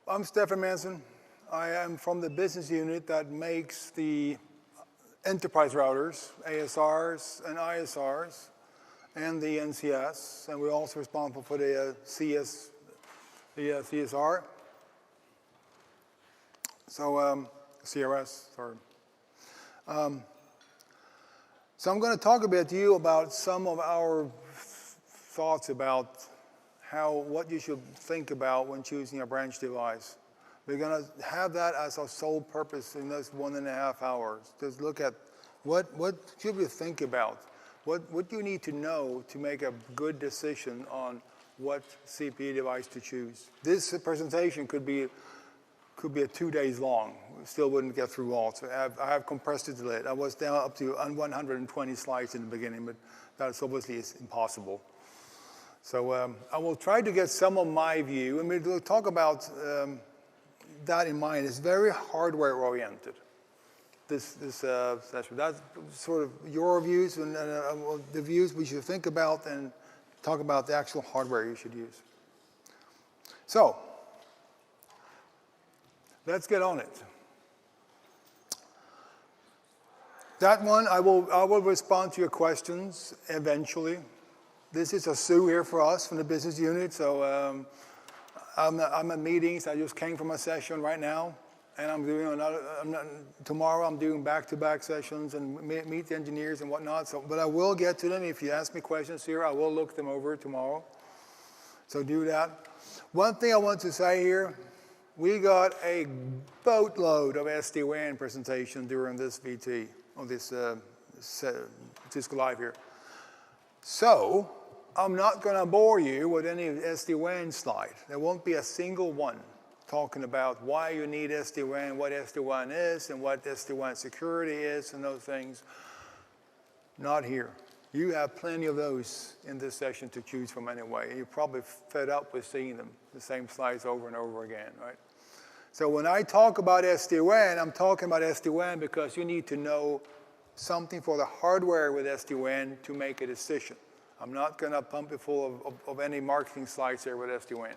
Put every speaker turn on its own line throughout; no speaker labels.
I'm Stefan Manson. I am from the business unit that makes the enterprise routers, ASRs and ISRs, and the NCS, and we're also responsible for the CSR. So, CRS, sorry. So I'm going to talk a bit to you about some of our thoughts about what you should think about when choosing a branch device. We're going to have that as our sole purpose in this 1.5 hours. Just look at what should we think about? What do you need to know to make a good decision on what CPU device to choose? This presentation could be 2 days long. We still wouldn't get through all. So I have compressed it a little. I was down up to 120 slides in the beginning, but that's obviously impossible. So I will try to get some of my view, and we'll talk about that in mind. It's very hardware-oriented, this session. That's sort of your views and the views we should think about and talk about the actual hardware you should use. So let's get on it. That one, I will respond to your questions eventually. This is a Sue here for us from the business unit. So I'm at meetings. I just came from a session right now, and I'm doing tomorrow. I'm doing back-to-back sessions and meet the engineers and whatnot. So, but I will get to them. If you ask me questions here, I will look them over tomorrow. So do that. One thing I want to say here. We got a boatload of SD-WAN presentation during this VT, or this Cisco Live here. So I'm not going to bore you with any SD-WAN slide. There won't be a single one talking about why you need SD-WAN, what SD-WAN is, and what SD-WAN security is, and those things. Not here. You have plenty of those in this session to choose from anyway. You're probably fed up with seeing them, the same slides over and over again, right? So when I talk about SD-WAN, I'm talking about SD-WAN because you need to know something for the hardware with SD-WAN to make a decision. I'm not going to pump it full of any marketing slides here with SD-WAN.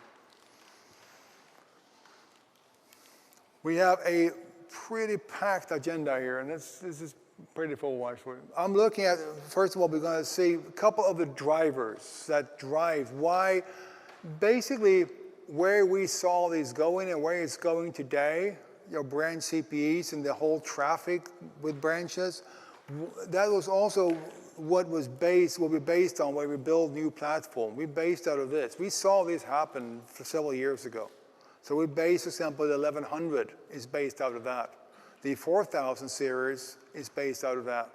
We have a pretty packed agenda here, and this is pretty full, actually. I'm looking at, first of all, we're going to see a couple of the drivers that drive why, basically, where we saw these going and where it's going today, your branch CPEs and the whole traffic with branches, that was also what we based on when we build new platform. We based out of this. We saw this happen for several years ago. So we based, for example, the 1100 is based out of that. The 4000 series is based out of that.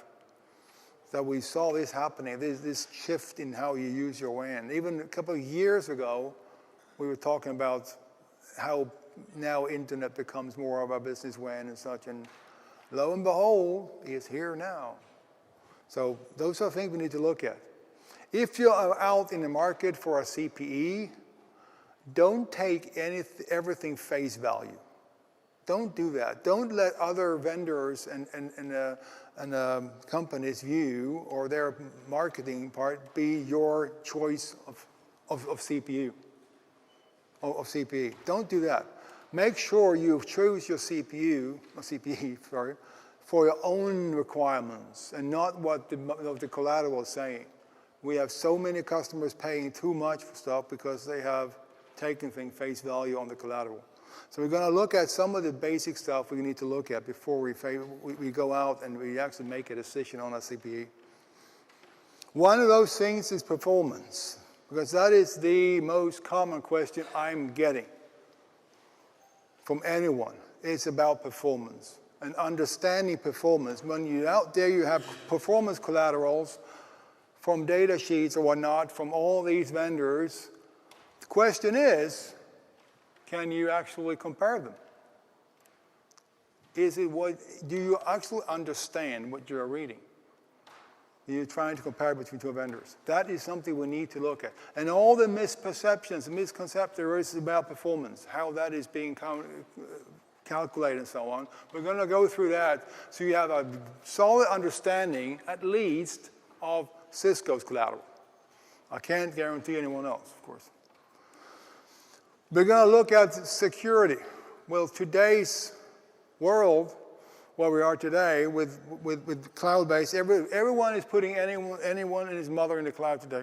So we saw this happening, this shift in how you use your WAN. Even a couple of years ago, we were talking about how now internet becomes more of a business WAN and such, and lo and behold, it's here now. So those are things we need to look at. If you're out in the market for a CPE, don't take everything face value. Don't do that. Don't let other vendors and companies' view or their marketing part be your choice of CPU. Of CPE. Don't do that. Make sure you choose your CPE, for your own requirements and not what the collateral is saying. We have so many customers paying too much for stuff because they have taken things face value on the collateral. So we're going to look at some of the basic stuff we need to look at before we go out and we actually make a decision on a CPE. One of those things is performance, because that is the most common question I'm getting from anyone. It's about performance and understanding performance. When you're out there, you have performance collaterals from data sheets or whatnot from all these vendors. The question is, can you actually compare them? Do you actually understand what you're reading? You're trying to compare between two vendors. That is something we need to look at. And all the misperceptions, misconceptions there is about performance, how that is being calculated and so on. We're going to go through that so you have a solid understanding, at least, of Cisco's collateral. I can't guarantee anyone else, of course. We're going to look at security. Well, today's world, where we are today with cloud-based, everyone is putting anyone and his mother in the cloud today.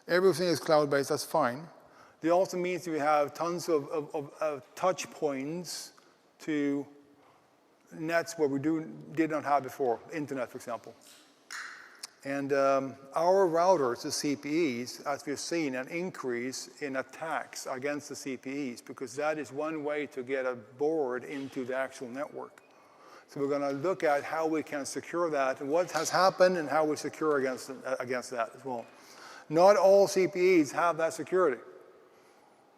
Everything is cloud-based, that's fine. It also means we have tons of touch points to nets where we did not have before, internet, for example. And our routers, the CPEs, as we've seen, an increase in attacks against the CPEs, because that is one way to get a board into the actual network. So we're going to look at how we can secure that, and what has happened, and how we secure against that as well. Not all CPEs have that security.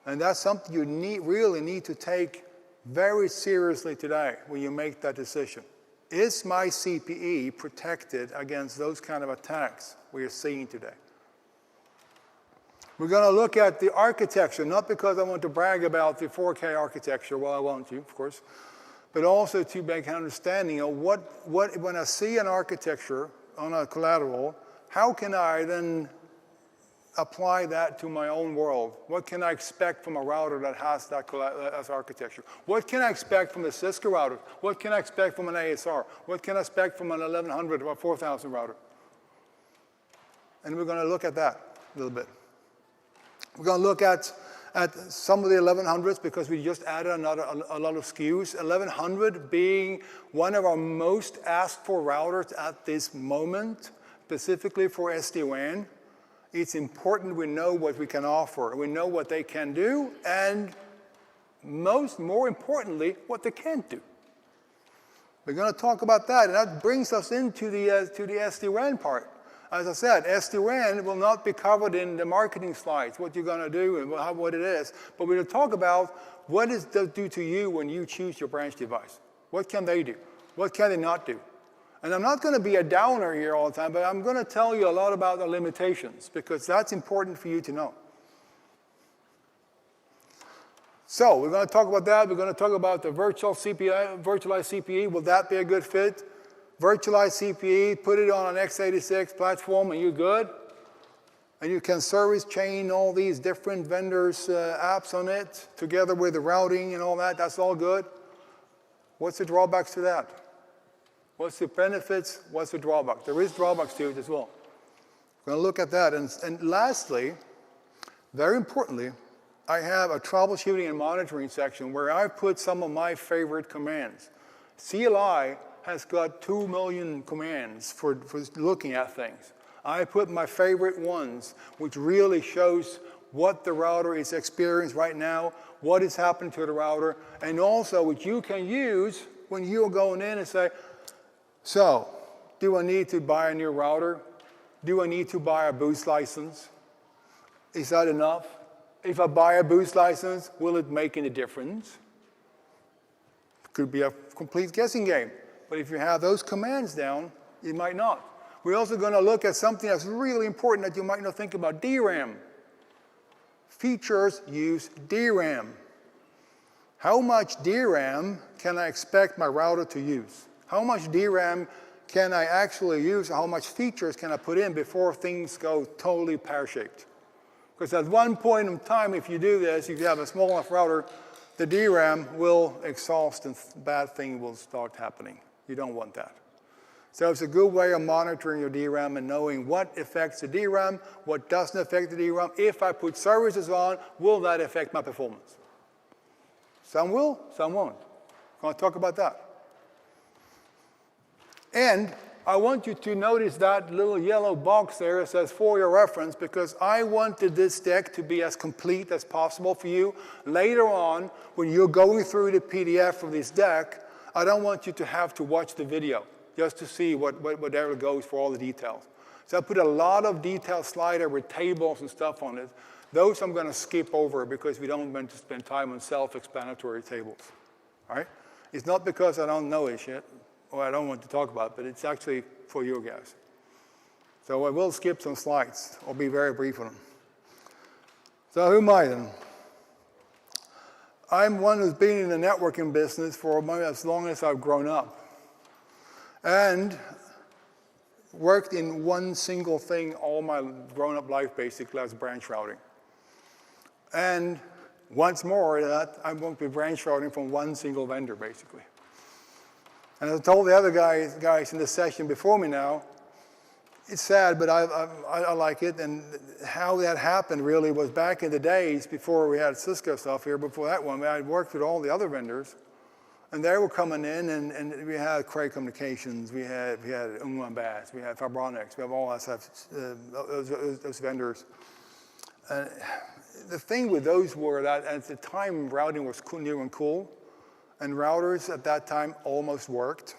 And that's something you really need to take very seriously today when you make that decision. Is my CPE protected against those kind of attacks we are seeing today? We're going to look at the architecture, not because I want to brag about the 4K architecture, well, I want to, of course, but also to make an understanding of when I see an architecture on a collateral, how can I then apply that to my own world? What can I expect from a router that has that as architecture? What can I expect from the Cisco router? What can I expect from an ASR? What can I expect from an 1100 or 4000 router? And we're going to look at that a little bit. We're going to look at some of the 1100s because we just added a lot of SKUs. 1100 being one of our most asked for routers at this moment, specifically for SD-WAN. It's important we know what we can offer, we know what they can do, and more importantly, what they can't do. We're going to talk about that, and that brings us into the SD-WAN part. As I said, SD-WAN will not be covered in the marketing slides, what you're going to do and what it is, but we're going to talk about what does it do to you when you choose your branch device. What can they do? What can they not do? And I'm not going to be a downer here all the time, but I'm going to tell you a lot about the limitations, because that's important for you to know. So we're going to talk about that. We're going to talk about the virtualized CPE. Will that be a good fit? Virtualized CPE, put it on an x86 platform, and you're good. And you can service chain all these different vendors' apps on it, together with the routing and all that. That's all good. What's the drawbacks to that? What's the benefits? What's the drawback? There is drawbacks to it as well. We're going to look at that. And lastly, very importantly, I have a troubleshooting and monitoring section where I put some of my favorite commands. CLI has got 2 million commands for looking at things. I put my favorite ones, which really shows what the router is experiencing right now, what is happening to the router, and also what you can use when you're going in and say, so, do I need to buy a new router? Do I need to buy a boost license? Is that enough? If I buy a boost license, will it make any difference? Could be a complete guessing game. But if you have those commands down, it might not. We're also going to look at something that's really important that you might not think about, DRAM. Features use DRAM. How much DRAM can I expect my router to use? How much DRAM can I actually use? How much features can I put in before things go totally pear-shaped? Because at one point in time, if you do this, if you have a small enough router, the DRAM will exhaust and bad things will start happening. You don't want that. So it's a good way of monitoring your DRAM and knowing what affects the DRAM, what doesn't affect the DRAM. If I put services on, will that affect my performance? Some will, some won't. I'm going to talk about that. And I want you to notice that little yellow box there. It says for your reference, because I wanted this deck to be as complete as possible for you. Later on, when you're going through the PDF of this deck, I don't want you to have to watch the video just to see whatever goes for all the details. So I put a lot of detailed slider with tables and stuff on it. Those I'm going to skip over because we don't want to spend time on self-explanatory tables. All right? It's not because I don't know it yet, or I don't want to talk about it, but it's actually for you guys. So I will skip some slides. I'll be very brief on them. So who am I then? I'm one who's been in the networking business for as long as I've grown up. And worked in one single thing all my grown-up life, basically, as branch routing. And once more that I'm going to be branch routing from one single vendor, basically. And as I told the other guys in the session before me now, it's sad, but I like it. And how that happened really was back in the days before we had Cisco stuff here, before that one, I worked with all the other vendors. And they were coming in, and we had Cray Communications, we had Bass, we had Fibronix, we have all that stuff, those vendors. The thing with those were that at the time routing was new and cool, and routers at that time almost worked,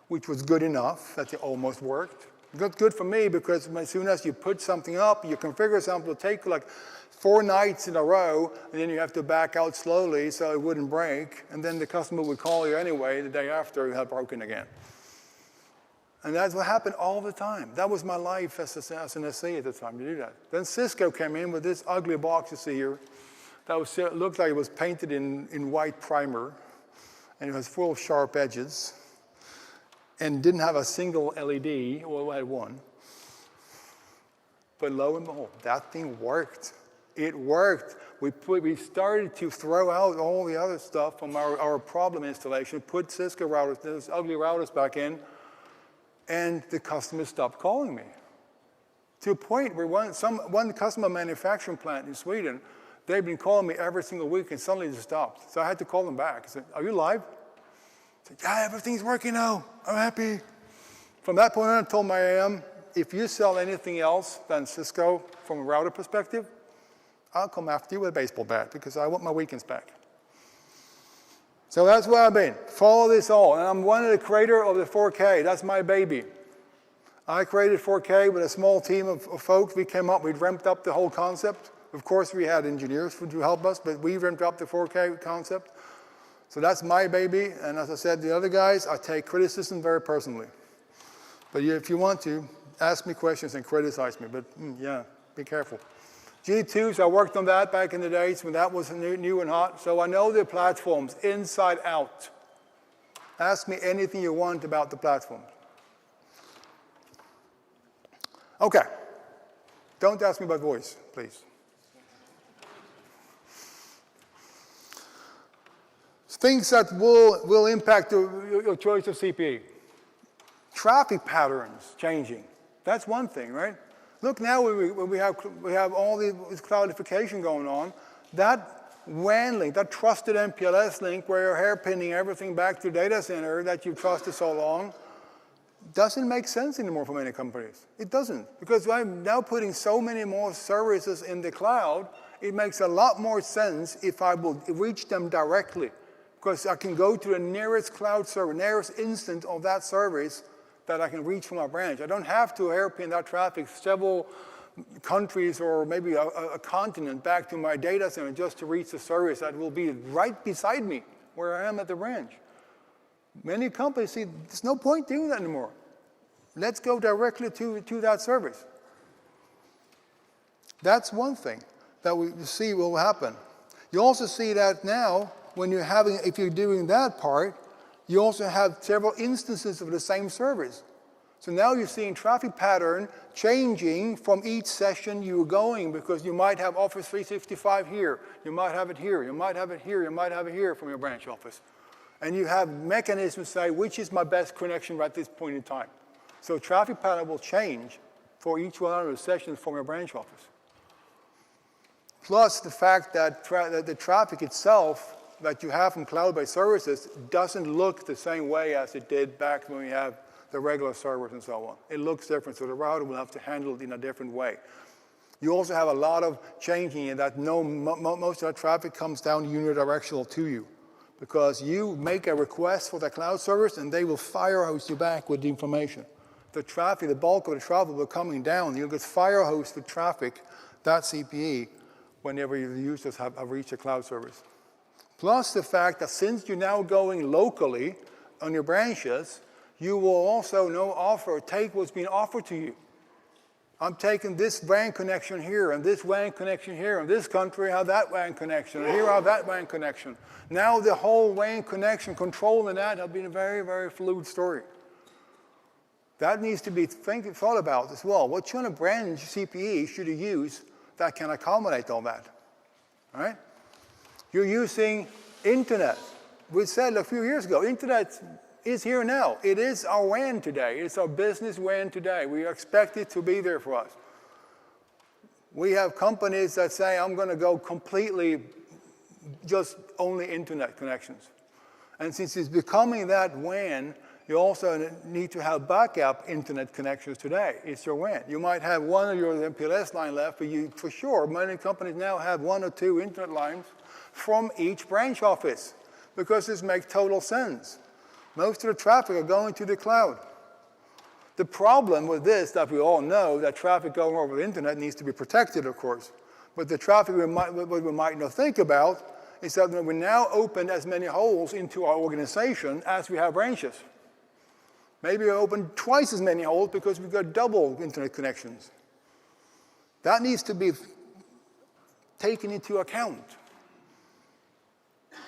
which was good enough that they almost worked. Good for me because as soon as you put something up, you configure something, it'll take like 4 nights in a row, and then you have to back out slowly so it wouldn't break, and then the customer would call you anyway the day after it had broken again. And that's what happened all the time. That was my life as an SE at the time to do that. Then Cisco came in with this ugly box you see here that looked like it was painted in white primer, and it was full of sharp edges, and didn't have a single LED, well, it had one. But lo and behold, that thing worked. It worked. We started to throw out all the other stuff from our problem installation, put Cisco routers, those ugly routers back in, and the customers stopped calling me. To a point where one customer manufacturing plant in Sweden, they've been calling me every single week, and suddenly it stopped. So I had to call them back. I said, "Are you live?" I said, "Yeah, everything's working now. I'm happy." From that point on, I told my AM, if you sell anything else than Cisco from a router perspective, I'll come after you with a baseball bat because I want my weekends back. So that's where I've been. Follow this all. And I'm one of the creators of the 4K. That's my baby. I created 4K with a small team of folks. We ramped up the whole concept. Of course, we had engineers to help us, but we ramped up the 4K concept. So that's my baby. And as I said, the other guys, I take criticism very personally. But if you want to, ask me questions and criticize me. But yeah, be careful. G2s, I worked on that back in the days when that was new and hot. So I know the platforms inside out. Ask me anything you want about the platform. Okay. Don't ask me about voice, please. Things that will impact your choice of CPE. Traffic patterns changing. That's one thing, right? Look now when we have all this cloudification going on, that WAN link, that trusted MPLS link where you're hairpinning everything back to data center that you've trusted so long, doesn't make sense anymore for many companies. It doesn't, because I'm now putting so many more services in the cloud, it makes a lot more sense if I will reach them directly, because I can go to the nearest cloud server, nearest instance of that service that I can reach from my branch. I don't have to hairpin that traffic several countries or maybe a continent back to my data center just to reach the service that will be right beside me where I am at the branch. Many companies see there's no point doing that anymore. Let's go directly to that service. That's one thing that we see will happen. You also see that now when if you're doing that part, you also have several instances of the same service. So now you're seeing traffic pattern changing from each session you're going, because you might have Office 365 here, you might have it here, you might have it here, you might have it here from your branch office. And you have mechanisms to say, which is my best connection at this point in time. So traffic pattern will change for each one of the sessions from your branch office. Plus the fact that the traffic itself that you have from cloud-based services doesn't look the same way as it did back when we have the regular servers and so on. It looks different, so the router will have to handle it in a different way. You also have a lot of changing in that most of that traffic comes down unidirectional to you, because you make a request for the cloud service and they will firehose you back with the information. The traffic, the bulk of the traffic will coming down. You'll get firehosed with traffic, that CPE, whenever your users have reached a cloud service. Plus the fact that since you're now going locally on your branches, you will also take what's being offered to you. I'm taking this WAN connection here, and this WAN connection here, and this country I have that WAN connection, and here I have that WAN connection. Now the whole WAN connection control in that have been a very, very fluid story. That needs to be thought about as well. What kind of branch CPE should you use that can accommodate all that? All right? You're using internet. We said a few years ago, internet is here now. It is our WAN today. It's our business WAN today. We expect it to be there for us. We have companies that say, I'm going to go completely just only internet connections. And since it's becoming that WAN, you also need to have backup internet connections today. It's your WAN. You might have one of your MPLS line left, but you, for sure, many companies now have 1 or 2 internet lines from each branch office, because this makes total sense. Most of the traffic are going to the cloud. The problem with this, that we all know, that traffic going over the internet needs to be protected, of course. But the traffic we might not think about is that we now open as many holes into our organization as we have branches. Maybe we open twice as many holes because we've got double internet connections. That needs to be taken into account.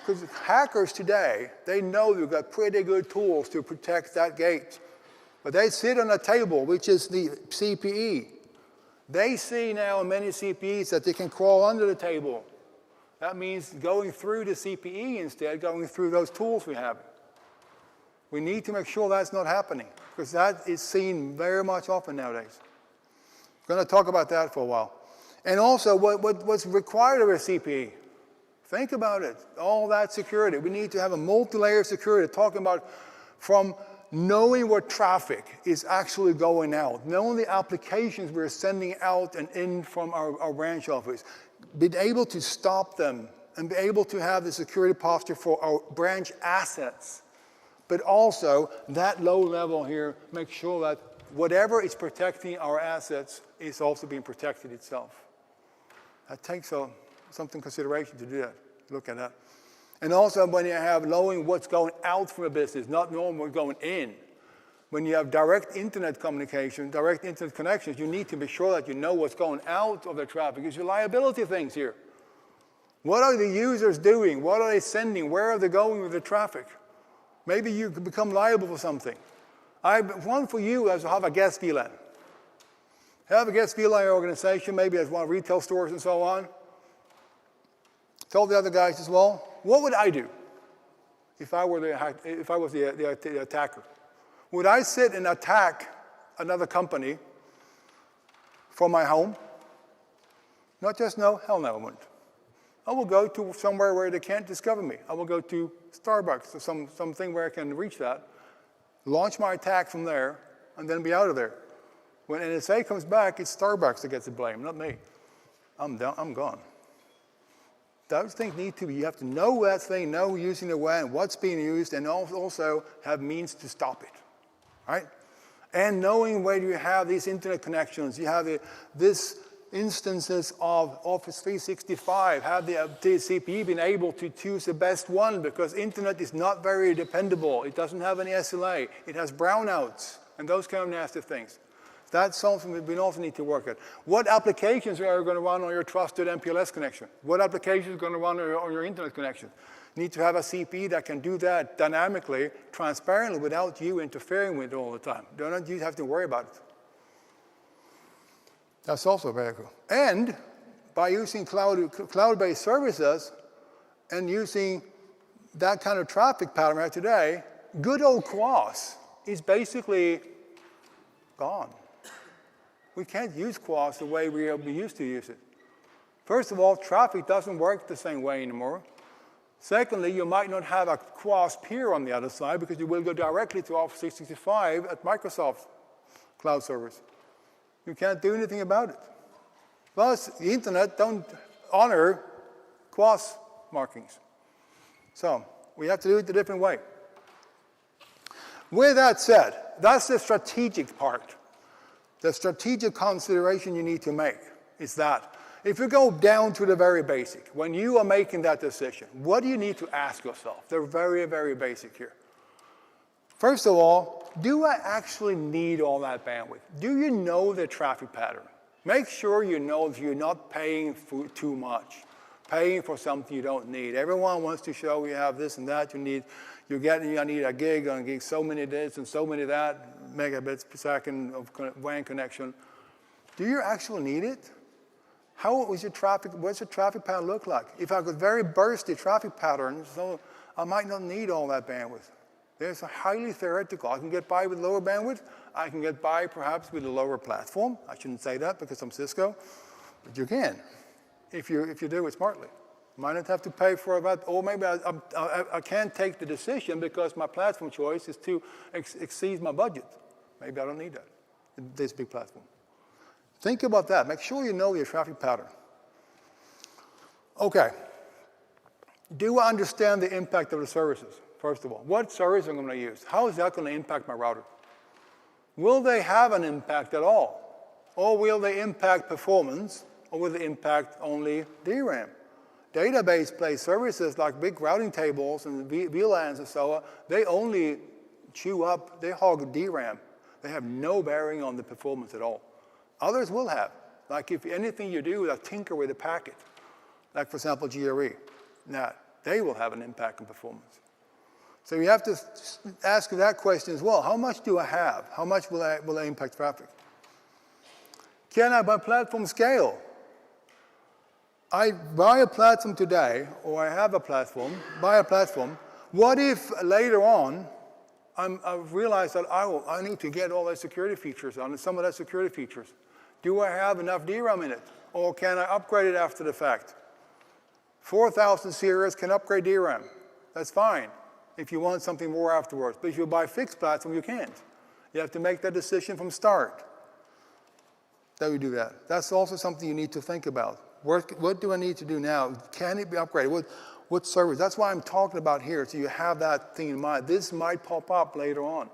Because hackers today, they know they've got pretty good tools to protect that gate. But they sit on a table, which is the CPE. They see now in many CPEs that they can crawl under the table. That means going through the CPE instead, going through those tools we have. We need to make sure that's not happening, because that is seen very much often nowadays. I'm going to talk about that for a while. And also what's required of a CPE. Think about it, all that security. We need to have a multi-layer security, talking about from knowing what traffic is actually going out, knowing the applications we're sending out and in from our branch office, being able to stop them and be able to have the security posture for our branch assets. But also, that low level here makes sure that whatever is protecting our assets is also being protected itself. That takes some consideration to do that, look at that. And also when you have knowing what's going out from a business, not knowing what's going in. When you have direct internet communication, direct internet connections, you need to be sure that you know what's going out of the traffic. It's your liability things here. What are the users doing? What are they sending? Where are they going with the traffic? Maybe you could become liable for something. One for you is to have a guest VLAN. Have a guest VLAN organization, maybe as one of retail stores and so on. Told the other guys as well, what would I do if I was the attacker? Would I sit and attack another company from my home? Not just no, hell no I wouldn't. I will go to somewhere where they can't discover me. I will go to Starbucks or something where I can reach that, launch my attack from there, and then be out of there. When NSA comes back, it's Starbucks that gets the blame, not me. I'm gone. Those things need to be, you have to know that thing, know using the WAN, what's being used, and also have means to stop it, right? And knowing where you have these internet connections, you have this instances of Office 365, have the CPE been able to choose the best one, because internet is not very dependable. It doesn't have any SLA. It has brownouts and those kind of nasty things. That's something we also need to work at. What applications are going to run on your trusted MPLS connection? What applications are going to run on your internet connection? You need to have a CPE that can do that dynamically, transparently, without you interfering with it all the time. You don't have to worry about it. That's also very cool. And by using cloud-based services and using that kind of traffic pattern right today, good old QoS is basically gone. We can't use QoS the way we used to use it. First of all, traffic doesn't work the same way anymore. Secondly, you might not have a QoS peer on the other side, because you will go directly to Office 365 at Microsoft cloud servers. You can't do anything about it. Plus, the internet don't honor QoS markings. So we have to do it a different way. With that said, that's the strategic part. The strategic consideration you need to make is that if you go down to the very basic, when you are making that decision, what do you need to ask yourself? They're very, very basic here. First of all, do I actually need all that bandwidth? Do you know the traffic pattern? Make sure you know if you're not paying for too much, paying for something you don't need. Everyone wants to show you have this and that. You need a gig on a gig, so many this and so many that, megabits per second of WAN connection. Do you actually need it? what's your traffic pattern look like? If I got very bursty traffic patterns, so I might not need all that bandwidth. There's a highly theoretical. I can get by with lower bandwidth. I can get by perhaps with a lower platform. I shouldn't say that because I'm Cisco, but you can if you do it smartly. Might not have to pay for that, or maybe I can't take the decision because my platform choice is to exceed my budget. Maybe I don't need that, this big platform. Think about that. Make sure you know your traffic pattern. Okay. Do I understand the impact of the services, first of all? What service am I going to use? How is that going to impact my router? Will they have an impact at all? Or will they impact performance? Or will they impact only DRAM? Database-based services like big routing tables and VLANs and so on, they only they hog DRAM. They have no bearing on the performance at all. Others will have. Like if anything you do, like tinker with a packet, like for example GRE, now they will have an impact on performance. So you have to ask that question as well. How much do I have? How much will I impact traffic? Can I, by platform scale? I buy a platform today, or I have a platform, buy a platform. What if later on I've realized that I need to get all those security features on, some of those security features? Do I have enough DRAM in it? Or can I upgrade it after the fact? 4000 series can upgrade DRAM. That's fine if you want something more afterwards. But if you buy a fixed platform, you can't. You have to make that decision from start that we do that. That's also something you need to think about. What do I need to do now? Can it be upgraded? What service? That's why I'm talking about here, so you have that thing in mind. This might pop up later on.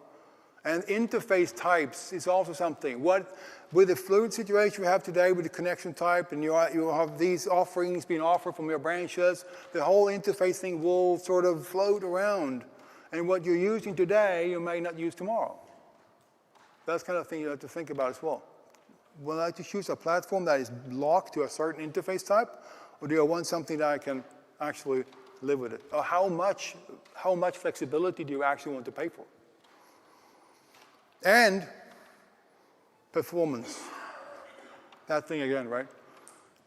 And interface types is also something. With the fluid situation we have today with the connection type, and you have these offerings being offered from your branches, the whole interface thing will sort of float around. And what you're using today, you may not use tomorrow. That's the kind of thing you have to think about as well. Will I just use a platform that is locked to a certain interface type, or do I want something that I can actually live with it? Or how much flexibility do you actually want to pay for? And performance. That thing again, right?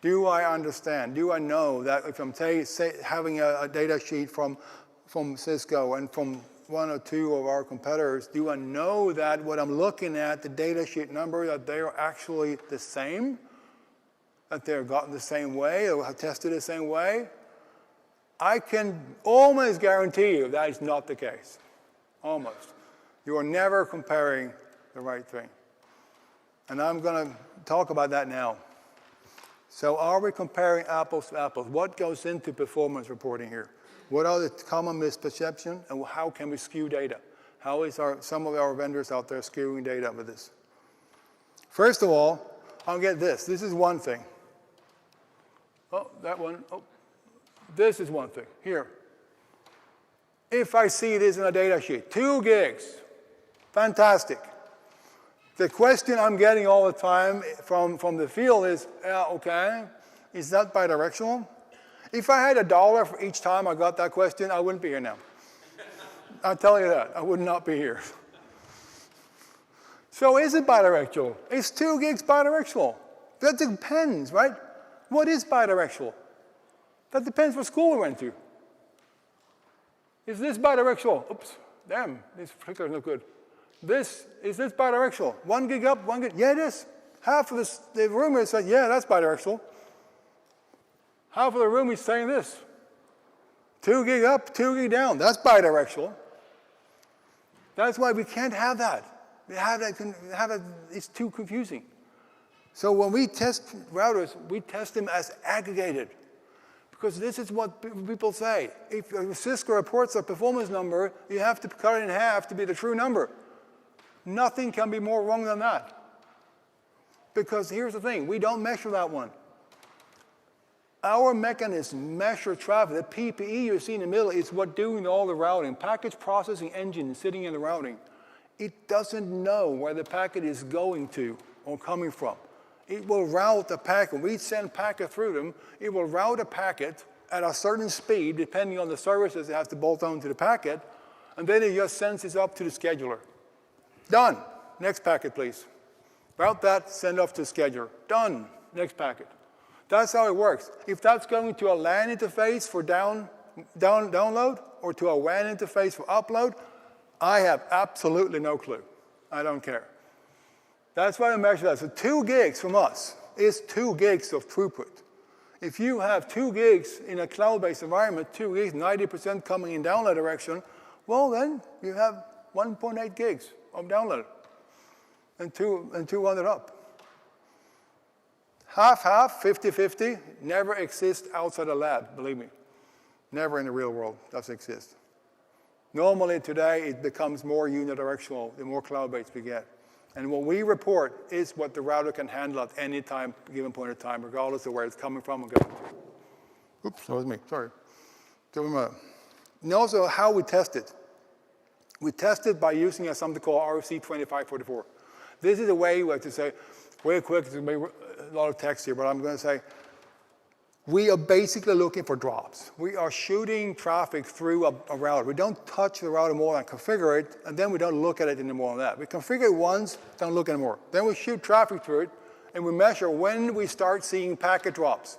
Do I understand? Do I know that if I'm having a data sheet from Cisco and from one or two of our competitors, do I know that what I'm looking at, the data sheet number, that they are actually the same? That they're gotten the same way or have tested the same way? I can almost guarantee you that is not the case. Almost. You are never comparing the right thing. And I'm going to talk about that now. So are we comparing apples to apples? What goes into performance reporting here? What are the common misperceptions, and how can we skew data? How is some of our vendors out there skewing data with this? First of all, I'll get this. This is one thing. Oh, that one. Oh, this is one thing. Here. If I see this in a data sheet, 2 gigs, fantastic. The question I'm getting all the time from the field is, okay, is that bidirectional? If I had $1 for each time I got that question, I wouldn't be here now. I'll tell you that. I would not be here. So is it bidirectional? Is 2 gigs bidirectional? That depends, right? What is bidirectional? That depends what school we went to. Is this bidirectional? Oops, damn, this flicker is not good. Is this bidirectional? 1 gig up, 1 gig, yeah it is. Half of the room is saying, yeah, that's bidirectional. Half of the room is saying this. 2 gig up, 2 gig down, that's bidirectional. That's why we can't have that. It's too confusing. So when we test routers, we test them as aggregated. Because this is what people say. If Cisco reports a performance number, you have to cut it in half to be the true number. Nothing can be more wrong than that. Because here's the thing, we don't measure that one. Our mechanism measure traffic. The PPE you see in the middle is what doing all the routing. Package processing engine sitting in the routing. It doesn't know where the packet is going to or coming from. It will route the packet. We send packet through them. It will route a packet at a certain speed, depending on the services it has to bolt on to the packet, and then it just sends it up to the scheduler. Done. Next packet, please. Route that, send off to the scheduler. Done. Next packet. That's how it works. If that's going to a LAN interface for download or to a WAN interface for upload, I have absolutely no clue. I don't care. That's why I measure that. So 2 gigs from us is 2 gigs of throughput. If you have 2 gigs in a cloud-based environment, 2 gigs, 90% coming in download direction, well then you have 1.8 gigs of download and 200 up. Half-half, 50-50, never exists outside a lab, believe me. Never in the real world does it exist. Normally today it becomes more unidirectional the more cloud-based we get. And what we report is what the router can handle at any time, given point of time, regardless of where it's coming from and going to. Oops, that was me, sorry. And also how we test it. We test it by using something called RFC 2544. This is a way we have to say, real quick, there's going to be a lot of text here, but I'm going to say, we are basically looking for drops. We are shooting traffic through a router. We don't touch the router more than configure it, and then we don't look at it anymore than that. We configure it once, don't look anymore. Then we shoot traffic through it, and we measure when we start seeing packet drops.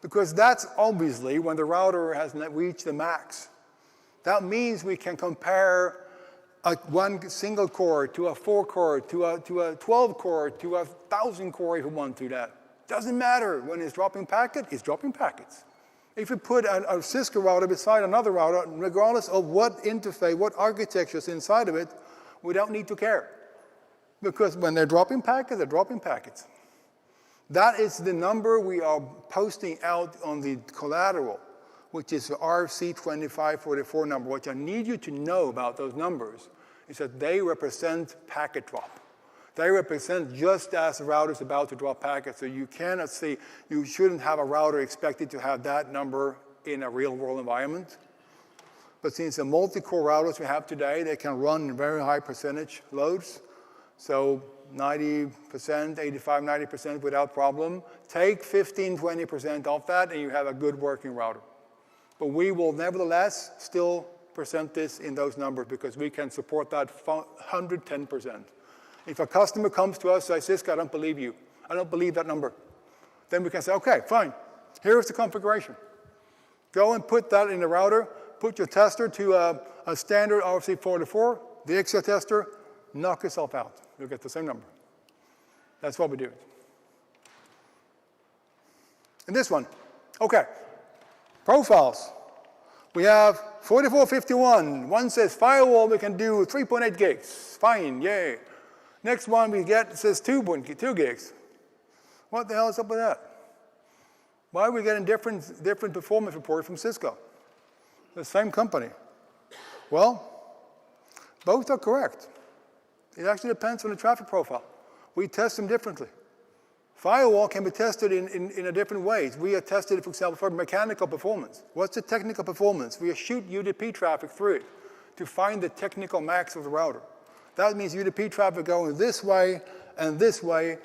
Because that's obviously when the router has reached the max. That means we can compare one single core to a 4-core, to a 12-core, to a 1,000-core if we want to do that. Doesn't matter. When it's dropping packet, it's dropping packets. If you put a Cisco router beside another router, regardless of what interface, what architecture is inside of it, we don't need to care. Because when they're dropping packets, they're dropping packets. That is the number we are posting out on the collateral, which is the RFC 2544 number. What I need you to know about those numbers is that they represent packet drop. They represent just as the router is about to drop packets. So you cannot see, you shouldn't have a router expected to have that number in a real world environment. But since the multi-core routers we have today, they can run very high percentage loads. So 90%, 85, 90% without problem. Take 15, 20% off that and you have a good working router. But we will nevertheless still present this in those numbers because we can support that 110%. If a customer comes to us and says, Cisco, I don't believe you. I don't believe that number. Then we can say, okay, fine. Here's the configuration. Go and put that in the router. Put your tester to a standard RFC 44, the XO tester, knock yourself out. You'll get the same number. That's what we do. And this one, okay. Profiles. We have 4451. One says firewall, we can do 3.8 gigs. Fine, yay. Next one we get says 2 gigs. What the hell is up with that? Why are we getting different performance reports from Cisco? The same company. Well, both are correct. It actually depends on the traffic profile. We test them differently. Firewall can be tested in a different ways. We have tested it, for example, for mechanical performance. What's the technical performance? We shoot UDP traffic through it to find the technical max of the router. That means UDP traffic going this way and this way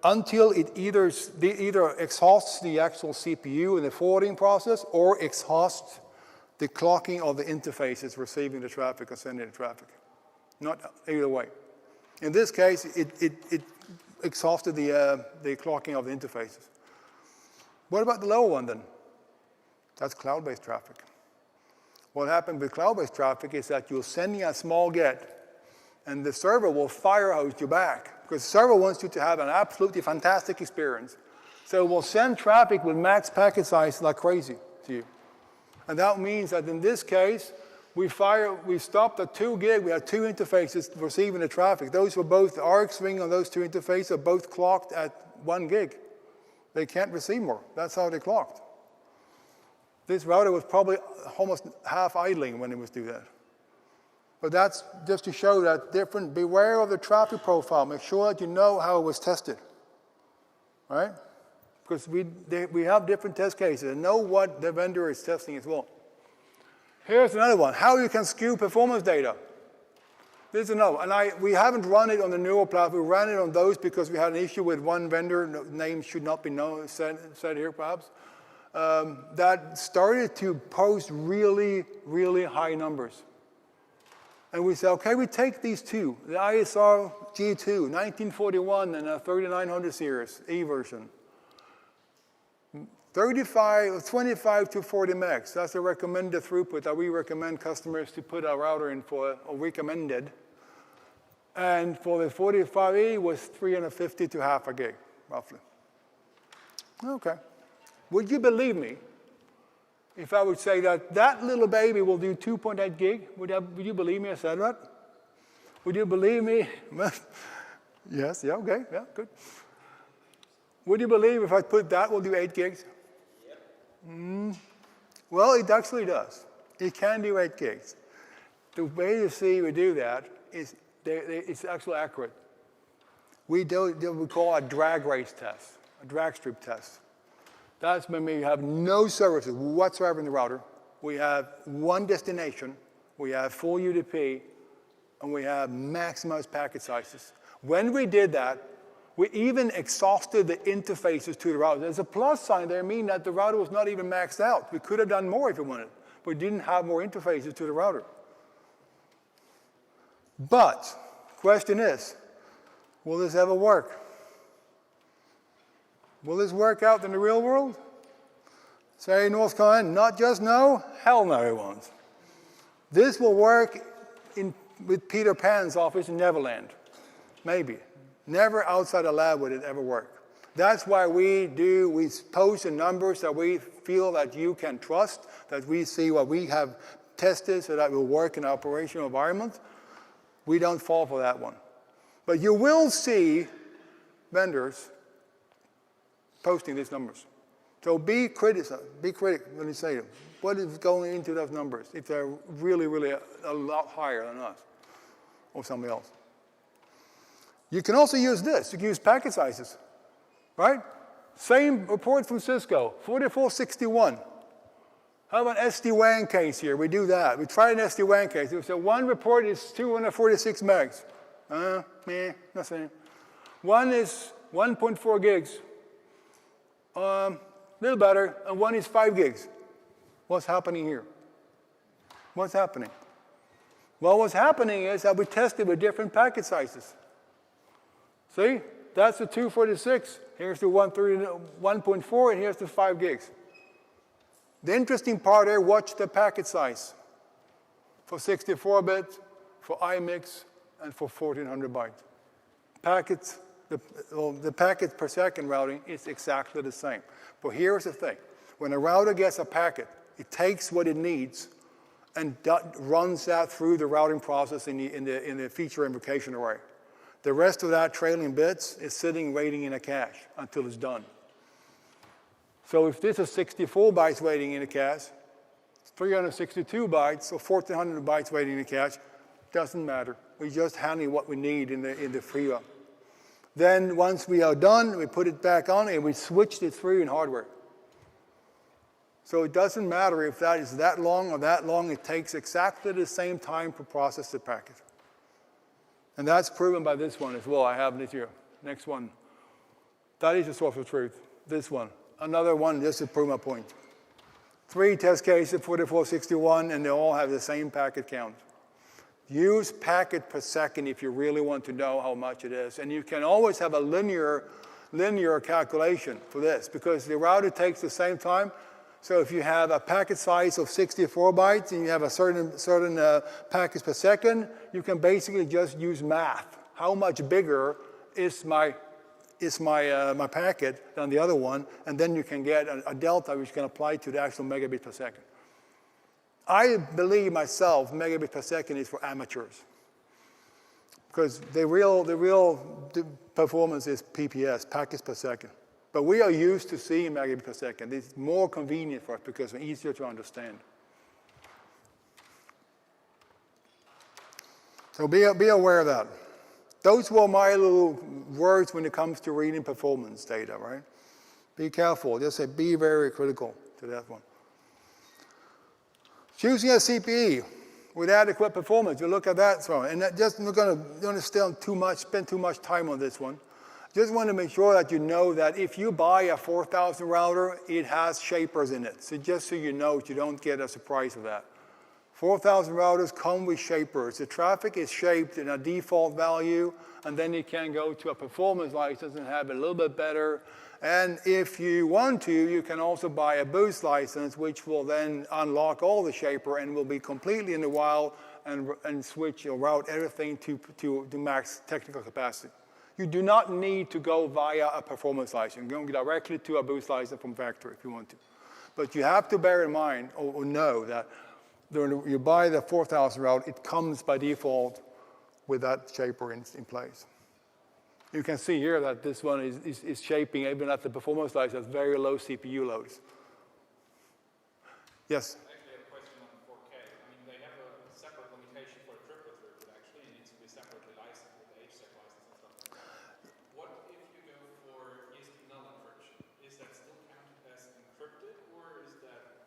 until it either exhausts the actual CPU in the forwarding process or exhausts the clocking of the interfaces receiving the traffic or sending the traffic. Not either way. In this case, it exhausted the clocking of the interfaces. What about the lower one then? That's cloud-based traffic. What happened with cloud-based traffic is that you're sending a small get and the server will fire hose you back because the server wants you to have an absolutely fantastic experience. So it will send traffic with max packet size like crazy to you. And that means that in this case, we stopped at 2 gig. We had 2 interfaces receiving the traffic. Those were both, the RX string on those 2 interfaces are both clocked at 1 gig. They can't receive more. That's how they clocked. This router was probably almost half idling when it was doing that. But that's just to show that beware of the traffic profile. Make sure that you know how it was tested, right? Because we have different test cases and know what the vendor is testing as well. Here's another one, how you can skew performance data. This is another one, and we haven't run it on the newer platform. We ran it on those because we had an issue with one vendor, name should not be known, said here perhaps, that started to post really, really high numbers. And we said, okay, we take these two, the ISR G2, 1941 and a 3900 series, E version. 25 to 40 megs. That's the recommended throughput that we recommend customers to put a router in for, or recommended. And for the 45E was 350 to half a gig, roughly. Okay. Would you believe me if I would say that that little baby will do 2.8 gig? Would you believe me I said that? Would you believe me? Yes, yeah, okay, yeah, good. Would you believe if I put that will do 8 gigs? Yep. Well, it actually does. It can do 8 gigs. The way to see we do that is it's actually accurate. We do what we call a drag race test, a drag strip test. That's when we have no services whatsoever in the router. We have one destination, we have full UDP, and we have maximized packet sizes. When we did that, we even exhausted the interfaces to the router. There's a plus sign there, meaning that the router was not even maxed out. We could have done more if we wanted, but we didn't have more interfaces to the router. But, question is, will this ever work? Will this work out in the real world? Say North Carolina, not just no, hell no it won't. This will work with Peter Pan's office in Neverland, maybe. Never outside the lab would it ever work. That's why we post the numbers that we feel that you can trust, that we see what we have tested so that will work in an operational environment. We don't fall for that one. But you will see vendors posting these numbers. So be critical when you say them. What is going into those numbers if they're really, really a lot higher than us or somebody else? You can also use this. You can use packet sizes, right? Same report from Cisco, 4461. How about SD-WAN case here? We do that. We tried an SD-WAN case. So one report is 246 megs. Nothing. One is 1.4 gigs. Little better, and one is 5 gigs. What's happening here? What's happening? Well, what's happening is that we tested with different packet sizes. See, that's the 246. Here's the 1.4, and here's the 5 gigs. The interesting part there, watch the packet size for 64-bit, for iMix, and for 1400 bytes. Packets, the packet per second routing is exactly the same. But here's the thing. When a router gets a packet, it takes what it needs and runs that through the routing process in the feature invocation array. The rest of that trailing bits is sitting waiting in a cache until it's done. So if this is 64 bytes waiting in a cache, 362 bytes or 1400 bytes waiting in a cache, doesn't matter. We just handle what we need in the free up. Then once we are done, we put it back on and we switched it through in hardware. So it doesn't matter if that is that long or that long, it takes exactly the same time to process the packet. And that's proven by this one as well. I have it here. Next one. That is the source of truth. This one. Another one just to prove my point. 3 test cases, 4461, and they all have the same packet count. Use packet per second if you really want to know how much it is. And you can always have a linear calculation for this because the router takes the same time. So if you have a packet size of 64 bytes and you have a certain packets per second, you can basically just use math. How much bigger is my packet than the other one? And then you can get a delta which you can apply to the actual megabit per second. I believe myself megabit per second is for amateurs because the real performance is PPS, packets per second. But we are used to seeing megabit per second. It's more convenient for us because it's easier to understand. So be aware of that. Those were my little words when it comes to reading performance data, right? Be careful. Just say be very critical to that one. Choosing a CPE with adequate performance. You look at that. So, and that just we're going to spend too much time on this one. Just want to make sure that you know that if you buy a 4000 router, it has shapers in it. So just so you know, you don't get a surprise of that. 4000 routers come with shapers. The traffic is shaped in a default value, and then you can go to a performance license and have a little bit better And if you want to, you can also buy a boost license, which will then unlock all the shaper and will be completely in the wild and switch or route everything to max technical capacity. You do not need to go via a performance license. You can go directly to a boost license from factory if you want to. But you have to bear in mind or know that when you buy the 4000 route, it comes by default with that shaper in place. You can see here that this one is shaping, even at the performance license, very low CPU loads. Yes?
I actually have a question on 4K. I mean, they have a separate limitation for a triplet throughput, actually. It needs to be separately licensed with the HSEC license and stuff. What if you go for ESP null encryption? Is that still counted as encrypted, or is that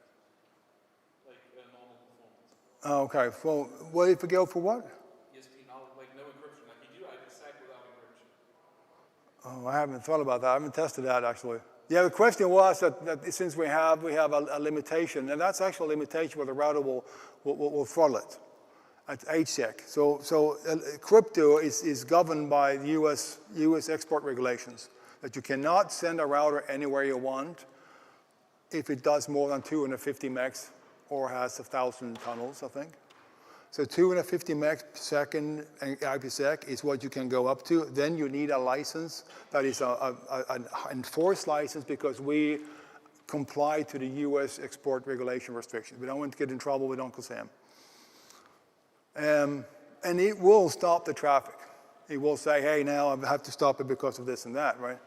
like a normal performance?
Okay, well, what if we go for what?
ESP null, like no encryption. Like you do IPsec without encryption.
Oh, I haven't thought about that. I haven't tested that, actually. Yeah, the question was that since we have a limitation, and that's actually a limitation where the router will throttle it at HSEC. So crypto is governed by the US export regulations, that you cannot send a router anywhere you want if it does more than 250 megs or has 1,000 tunnels, I think. So 250 megs per second IPsec is what you can go up to. Then you need a license that is an enforced license because we comply to the US export regulation restrictions. We don't want to get in trouble with Uncle Sam. And it will stop the traffic. It will say, hey, now I have to stop it because of this and that, right?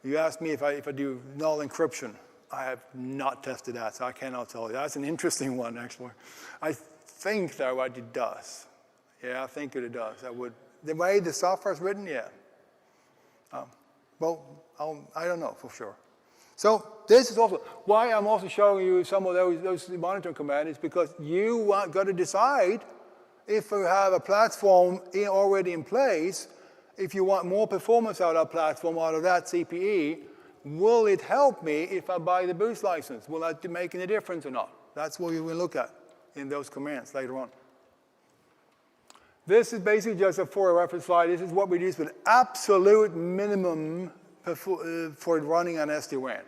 You asked me if I do null encryption. I have not tested that, so I cannot tell you. That's an interesting one, actually. I think, though, that it does. Yeah, I think it does. The way the software is written, yeah. Well, I don't know for sure. So this is also why I'm also showing you some of those monitoring commands, is because you got to decide if you have a platform already in place, if you want more performance out of that platform, out of that CPE, will it help me if I buy the boost license? Will that make any difference or not? That's what we will look at in those commands later on. This is basically just for a reference slide. This is what we use with absolute minimum for running an SD-WAN.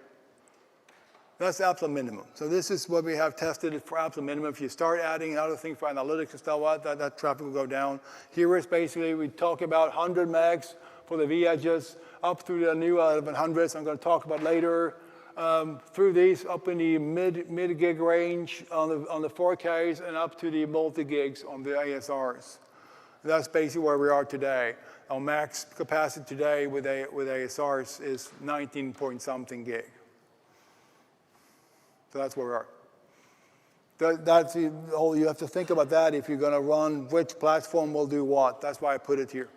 That's the absolute minimum. So this is what we have tested for absolute minimum. If you start adding other things for analytics and stuff, that traffic will go down. Here is basically, we talk about 100 megs for the V-edges, up through the new 1100s I'm going to talk about later. Through these up in the mid gig range on the 4Ks and up to the multi-gigs on the ASRs. That's basically where we are today. Our max capacity today with ASRs is 19 point something gig. So that's where we are. That's the whole, you have to think about that if you're going to run which platform will do what. That's why I put it here.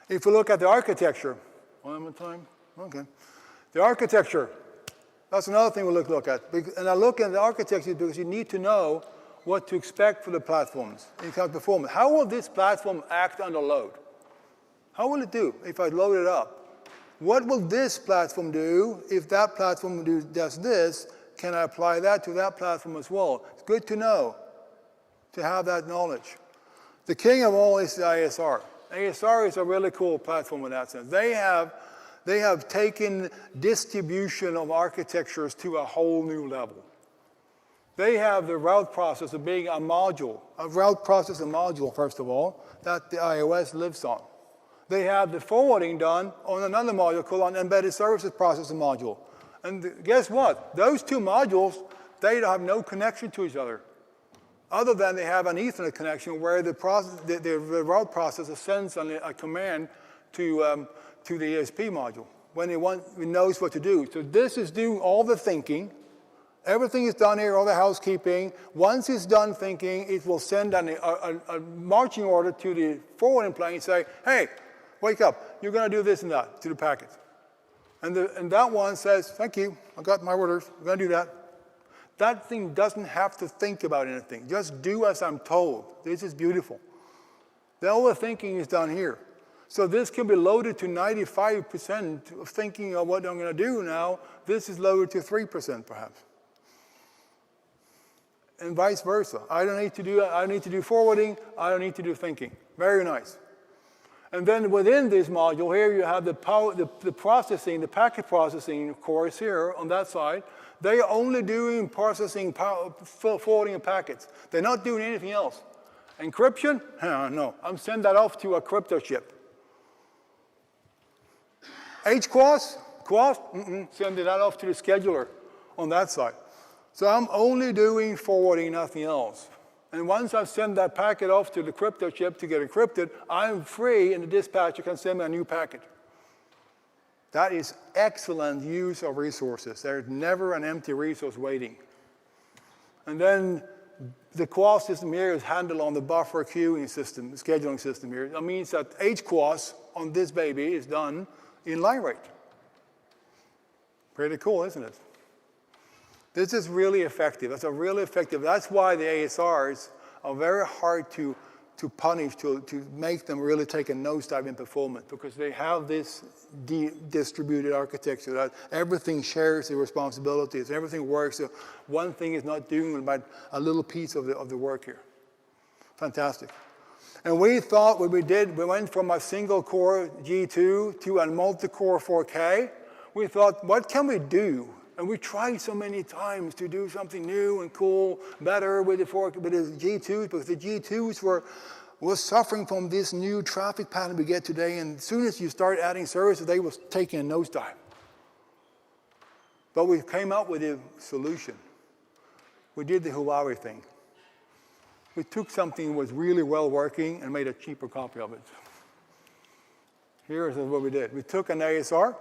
If we look at the architecture, one more time, okay. The architecture, that's another thing we'll look at. And I look at the architecture because you need to know what to expect for the platforms in terms of performance. How will this platform act under load? How will it do if I load it up? What will this platform do if that platform does this? Can I apply that to that platform as well? It's good to know, to have that knowledge. The king of all is the ASR. ASR is a really cool platform in that sense. They have taken distribution of architectures to a whole new level. They have the route processor being a module, a route processor module, first of all, that the iOS lives on. They have the forwarding done on another module called an embedded services processor module. And guess what? Those two modules, they have no connection to each other, other than they have an Ethernet connection where the route processor sends a command to the ESP module when it knows what to do. So this is doing all the thinking. Everything is done here, all the housekeeping. Once it's done thinking, it will send a marching order to the forwarding plane and say, hey, wake up, you're going to do this and that to the packet. And that one says, thank you, I got my orders, I'm going to do that. That thing doesn't have to think about anything. Just do as I'm told. This is beautiful. All the thinking is done here. So this can be loaded to 95% of thinking of what I'm going to do now. This is loaded to 3% perhaps. And vice versa. I don't need to do forwarding. I don't need to do thinking. Very nice. And then within this module here, you have the processing, the packet processing, of course, here on that side. They are only doing processing, forwarding of packets. They're not doing anything else. Encryption? No. I'm sending that off to a crypto chip. HQuas? Sending that off to the scheduler on that side. So I'm only doing forwarding, nothing else. And once I've sent that packet off to the crypto chip to get encrypted, I'm free, and the dispatcher can send me a new packet. That is excellent use of resources. There's never an empty resource waiting. And then the QoS system here is handled on the buffer queuing system, the scheduling system here. That means that HQoS on this baby is done in line rate. Pretty cool, isn't it? This is really effective. That's That's why the ASRs are very hard to punish, to make them really take a nosedive in performance, because they have this distributed architecture that everything shares the responsibilities, everything works. So one thing is not doing about a little piece of the work here. Fantastic. And we thought what we did, we went from a single core G2 to a multi-core 4K. We thought, what can we do? And we tried so many times to do something new and cool, better with the G2s, because the G2s were suffering from this new traffic pattern we get today. And as soon as you start adding services, they were taking a nosedive. But we came up with a solution. We did the Huawei thing. We took something that was really well working and made a cheaper copy of it. Here's what we did. We took an ASR.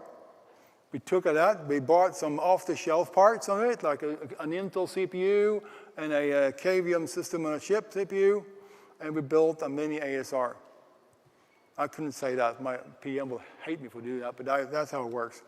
We took that, we bought some off-the-shelf parts of it, like an Intel CPU and a Cavium system on a chip CPU, and we built a mini ASR. I couldn't say that. My PM will hate me for doing that, but that's how it works.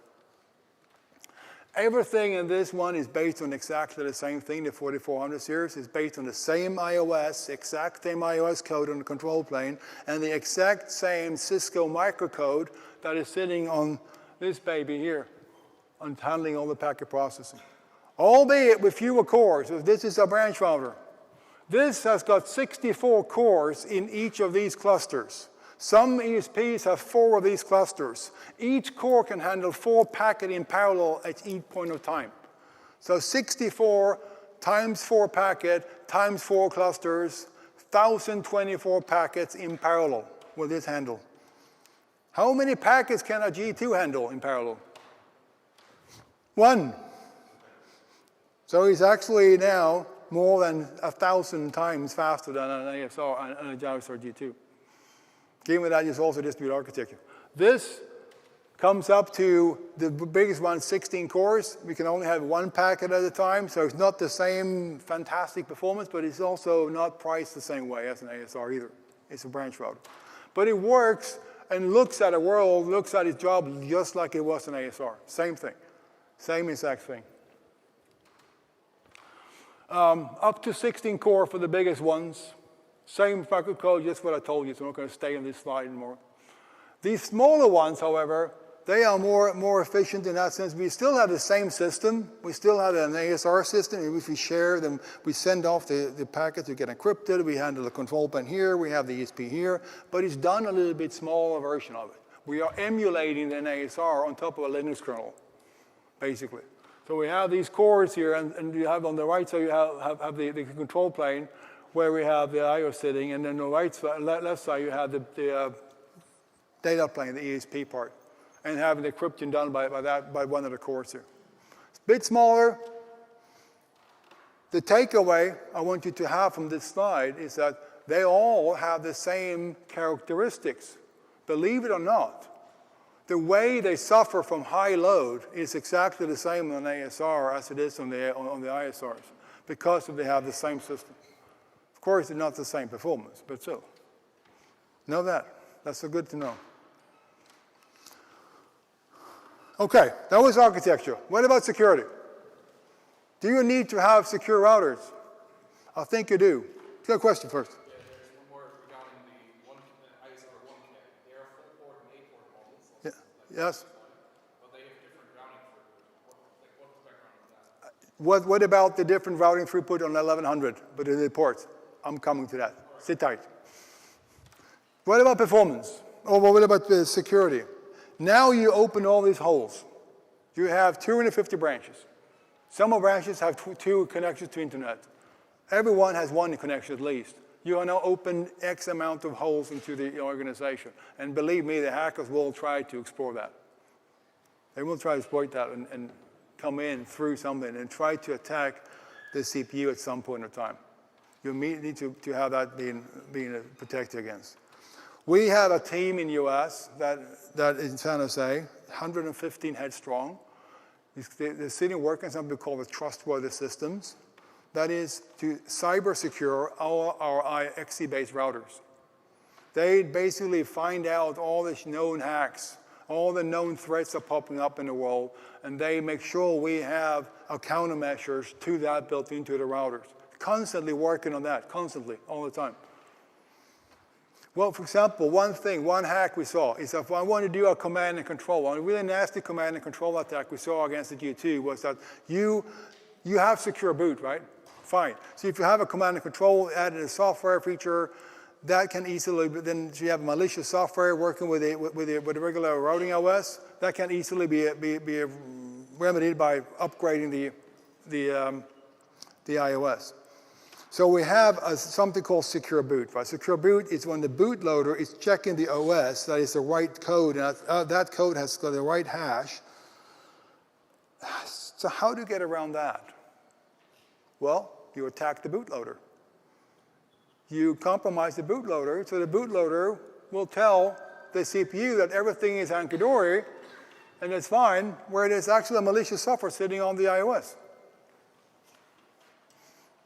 Everything in this one is based on exactly the same thing. The 4400 series is based on the same iOS, exact same iOS code on the control plane, and the exact same Cisco microcode that is sitting on this baby here, on handling all the packet processing. Albeit with fewer cores. So this is a branch router. This has got 64 cores in each of these clusters. Some ESPs have 4 of these clusters. Each core can handle 4 packets in parallel at each point of time. So 64 times 4 packet times 4 clusters, 1,024 packets in parallel will this handle. How many packets can a G2 handle in parallel? 1. So it's actually now more than 1,000 times faster than an ASR and a JavaScript G2. Given that it's also distributed architecture. This comes up to the biggest one, 16 cores. We can only have 1 packet at a time, so it's not the same fantastic performance, but it's also not priced the same way as an ASR either. It's a branch router. But it works and looks at a world, looks at its job just like it was an ASR. Same thing. Same exact thing. Up to 16 core for the biggest ones. Same microcode, just what I told you, so I'm not going to stay on this slide anymore. These smaller ones, however, they are more efficient in that sense. We still have the same system. We still have an ASR system in which we share them. We send off the packets to get encrypted. We handle the control plane here. We have the ESP here. But it's done a little bit smaller version of it. We are emulating an ASR on top of a Linux kernel, basically. So we have these cores here, and you have on the right side, you have the control plane where we have the I/O sitting, and then on the right side, left side, you have the data plane, the ESP part, and having the encryption done by one of the cores here. It's a bit smaller. The takeaway I want you to have from this slide is that they all have the same characteristics. Believe it or not, the way they suffer from high load is exactly the same on an ASR as it is on the ISRs, because they have the same system. Of course, it's not the same performance, but still. Know that. That's so good to know. Okay, that was architecture. What about security? Do you need to have secure routers? I think you do. Good question first.
Yeah, there's one more regarding the ISR 1K. They are 4-port and 8-port models.
Yeah. Yes.
But they have different routing throughput. What's the background of that?
What about the different routing throughput on 1100, but in the ports? I'm coming to that. Sit tight. What about performance? Oh, well, what about the security? Now you open all these holes. You have 250 branches. Some of branches have two connections to internet. Everyone has one connection at least. You are now open X amount of holes into the organization. And believe me, the hackers will try to explore that. They will try to exploit that and come in through something and try to attack the CPU at some point in time. You need to have that being protected against. We have a team in US that is in San Jose, 115 heads strong. They're sitting working on something called the trustworthy systems. That is to cyber secure our IXE-based routers. They basically find out all the known hacks, all the known threats are popping up in the world, and they make sure we have our countermeasures to that built into the routers. Constantly working on that, constantly, all the time. Well, for example, one hack we saw is if I want to do a command and control, a really nasty command and control attack we saw against the G2 was that you have secure boot, right? Fine. So if you have a command and control, added a software feature, that can easily, then you have malicious software working with a regular routing OS, that can easily be remedied by upgrading the iOS. So we have something called secure boot. Right? Secure boot is when the bootloader is checking the OS, that is the right code, and that code has got the right hash. So how do you get around that? Well, you attack the bootloader. You compromise the bootloader, so the bootloader will tell the CPU that everything is hunky-dory, and it's fine, where there's actually a malicious software sitting on the iOS.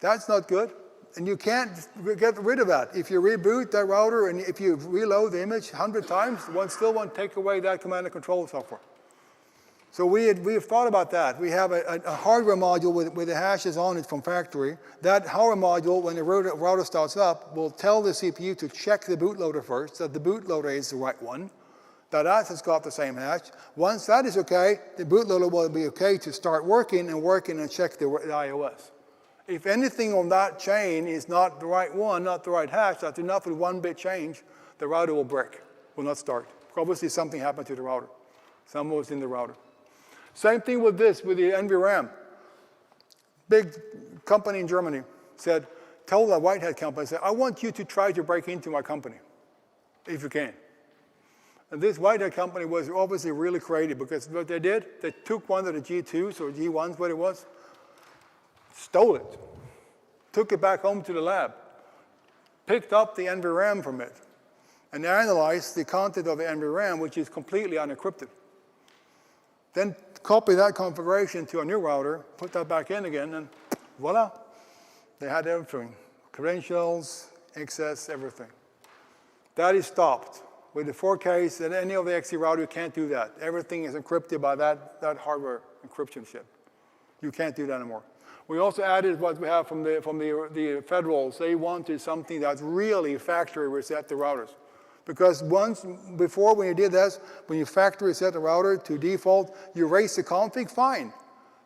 That's not good, and you can't get rid of that. If you reboot that router and if you reload the image 100 times, one still won't take away that command and control software. So we have thought about that. We have a hardware module with the hashes on it from factory. That hardware module, when the router starts up, will tell the CPU to check the bootloader first, that the bootloader is the right one, that has got the same hash. Once that is okay, the bootloader will be okay to start working and check the iOS. If anything on that chain is not the right one, not the right hash, that's enough with one bit change, the router will break, will not start. Obviously something happened to the router. Someone was in the router. Same thing with this, with the NVRAM. Big company in Germany told the White Hat company, I want you to try to break into my company, if you can. And this White Hat company was obviously really creative because what they did, they took one of the G2s or G1s, what it was, stole it, took it back home to the lab, picked up the NVRAM from it, and analyzed the content of the NVRAM, which is completely unencrypted. Then copy that configuration to a new router, put that back in again, and voila, they had everything. Credentials, access, everything. That is stopped. With the 4Ks and any of the XE router, you can't do that. Everything is encrypted by that hardware encryption chip. You can't do that anymore. We also added what we have from the federals. They wanted something that's really factory reset the routers. Because before when you did this, when you factory reset the router to default, you erase the config, fine.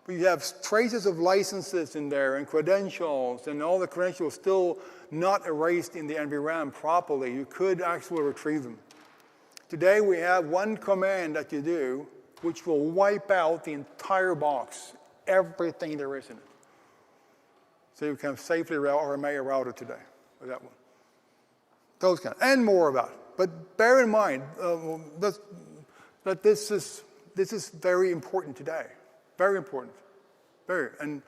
But you have traces of licenses in there and credentials, and all the credentials still not erased in the NVRAM properly. You could actually retrieve them. Today we have one command that you do, which will wipe out the entire box, everything there is in it. So you can safely RMA a router today with that one. Those kind, and more about it. But bear in mind that this is very important today. Very important. Very. And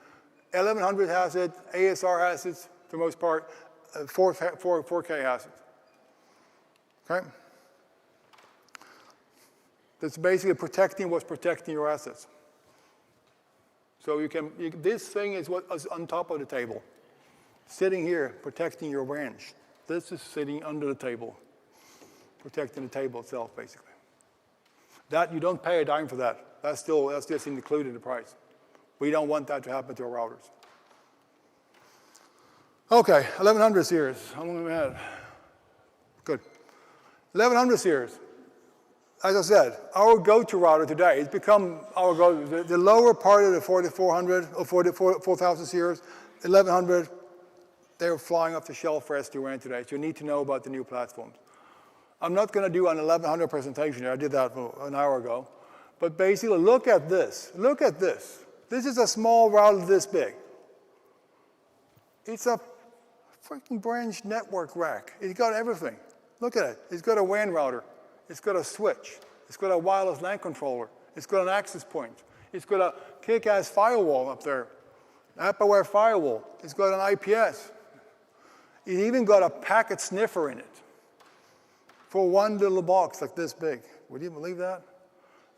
1100 has it, ASR has it for the most part, 4K has it. Okay? That's basically protecting what's protecting your assets. So this thing is what is on top of the table. Sitting here, protecting your branch. This is sitting under the table, protecting the table itself, basically. That, you don't pay a dime for that. That's just included in the price. We don't want that to happen to our routers. Okay, 1100 series. How long have we had? Good. 1100 series. As I said, our go-to router today, it's become our go-to. The lower part of the 4400 or 4000 series, 1100, they're flying off the shelf for SD-WAN today, so you need to know about the new platforms. I'm not going to do an 1100 presentation here. I did that an hour ago. But basically, look at this. Look at this. This is a small router this big. It's a freaking branch network rack. It's got everything. Look at it. It's got a WAN router. It's got a switch. It's got a wireless LAN controller. It's got an access point. It's got a kick-ass firewall up there. App-aware firewall. It's got an IPS. It even got a packet sniffer in it for one little box like this big. Would you believe that?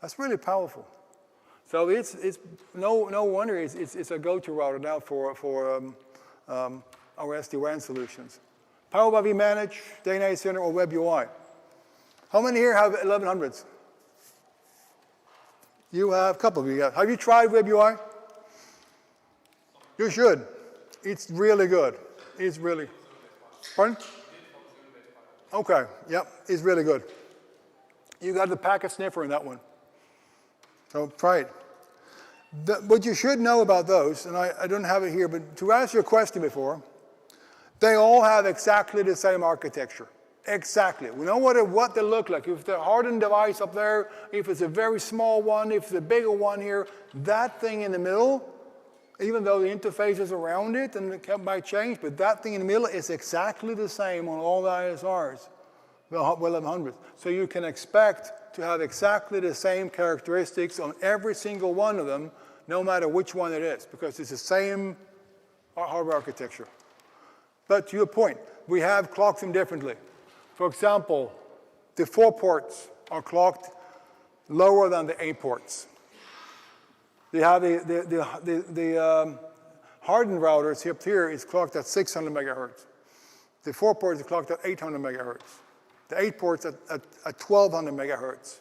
That's really powerful. So it's no wonder it's a go-to router now for our SD-WAN solutions. Power by vManage, DNA Center, or Web UI. How many here have 1100s? You have, a couple of you have. Have you tried Web UI? You should. It's really good. It's really. Pardon? Okay, yep, it's really good. You got the packet sniffer in that one. So try it. What you should know about those, and I don't have it here, but to ask your question before, they all have exactly the same architecture. Exactly. We know what they look like. If they're a hardened device up there, if it's a very small one, if it's a bigger one here, that thing in the middle, even though the interfaces around it and it might change, but that thing in the middle is exactly the same on all the ISRs, the 1100s. So you can expect to have exactly the same characteristics on every single one of them, no matter which one it is, because it's the same hardware architecture. But to your point, we have clocked them differently. For example, the 4 ports are clocked lower than the 8 ports. They have the hardened routers up here is clocked at 600 megahertz. The 4 ports are clocked at 800 megahertz. The 8 ports at 1200 megahertz.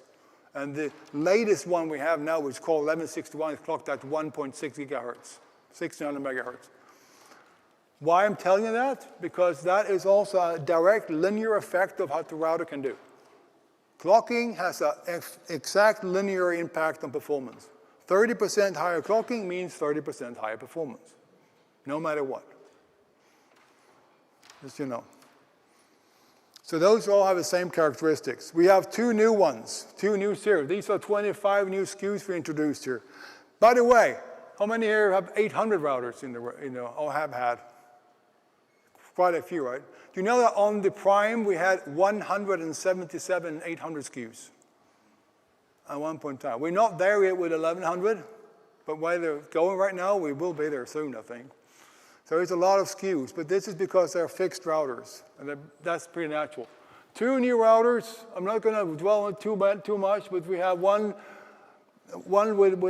And the latest one we have now, which is called 1161, is clocked at 1.6 gigahertz, 1600 megahertz. Why I'm telling you that? Because that is also a direct linear effect of what the router can do. Clocking has an exact linear impact on performance. 30% higher clocking means 30% higher performance, no matter what. Just you know. So those all have the same characteristics. We have 2 new ones, 2 new series. These are 25 new SKUs we introduced here. By the way, how many here have 800 routers or have had? Quite a few, right? Do you know that on the Prime we had 177 800 SKUs at one point in time? We're not there yet with 1100, but while they're going right now, we will be there soon, I think. So it's a lot of SKUs, but this is because they're fixed routers, and that's pretty natural. 2 new routers. I'm not going to dwell on it too much, but we have one with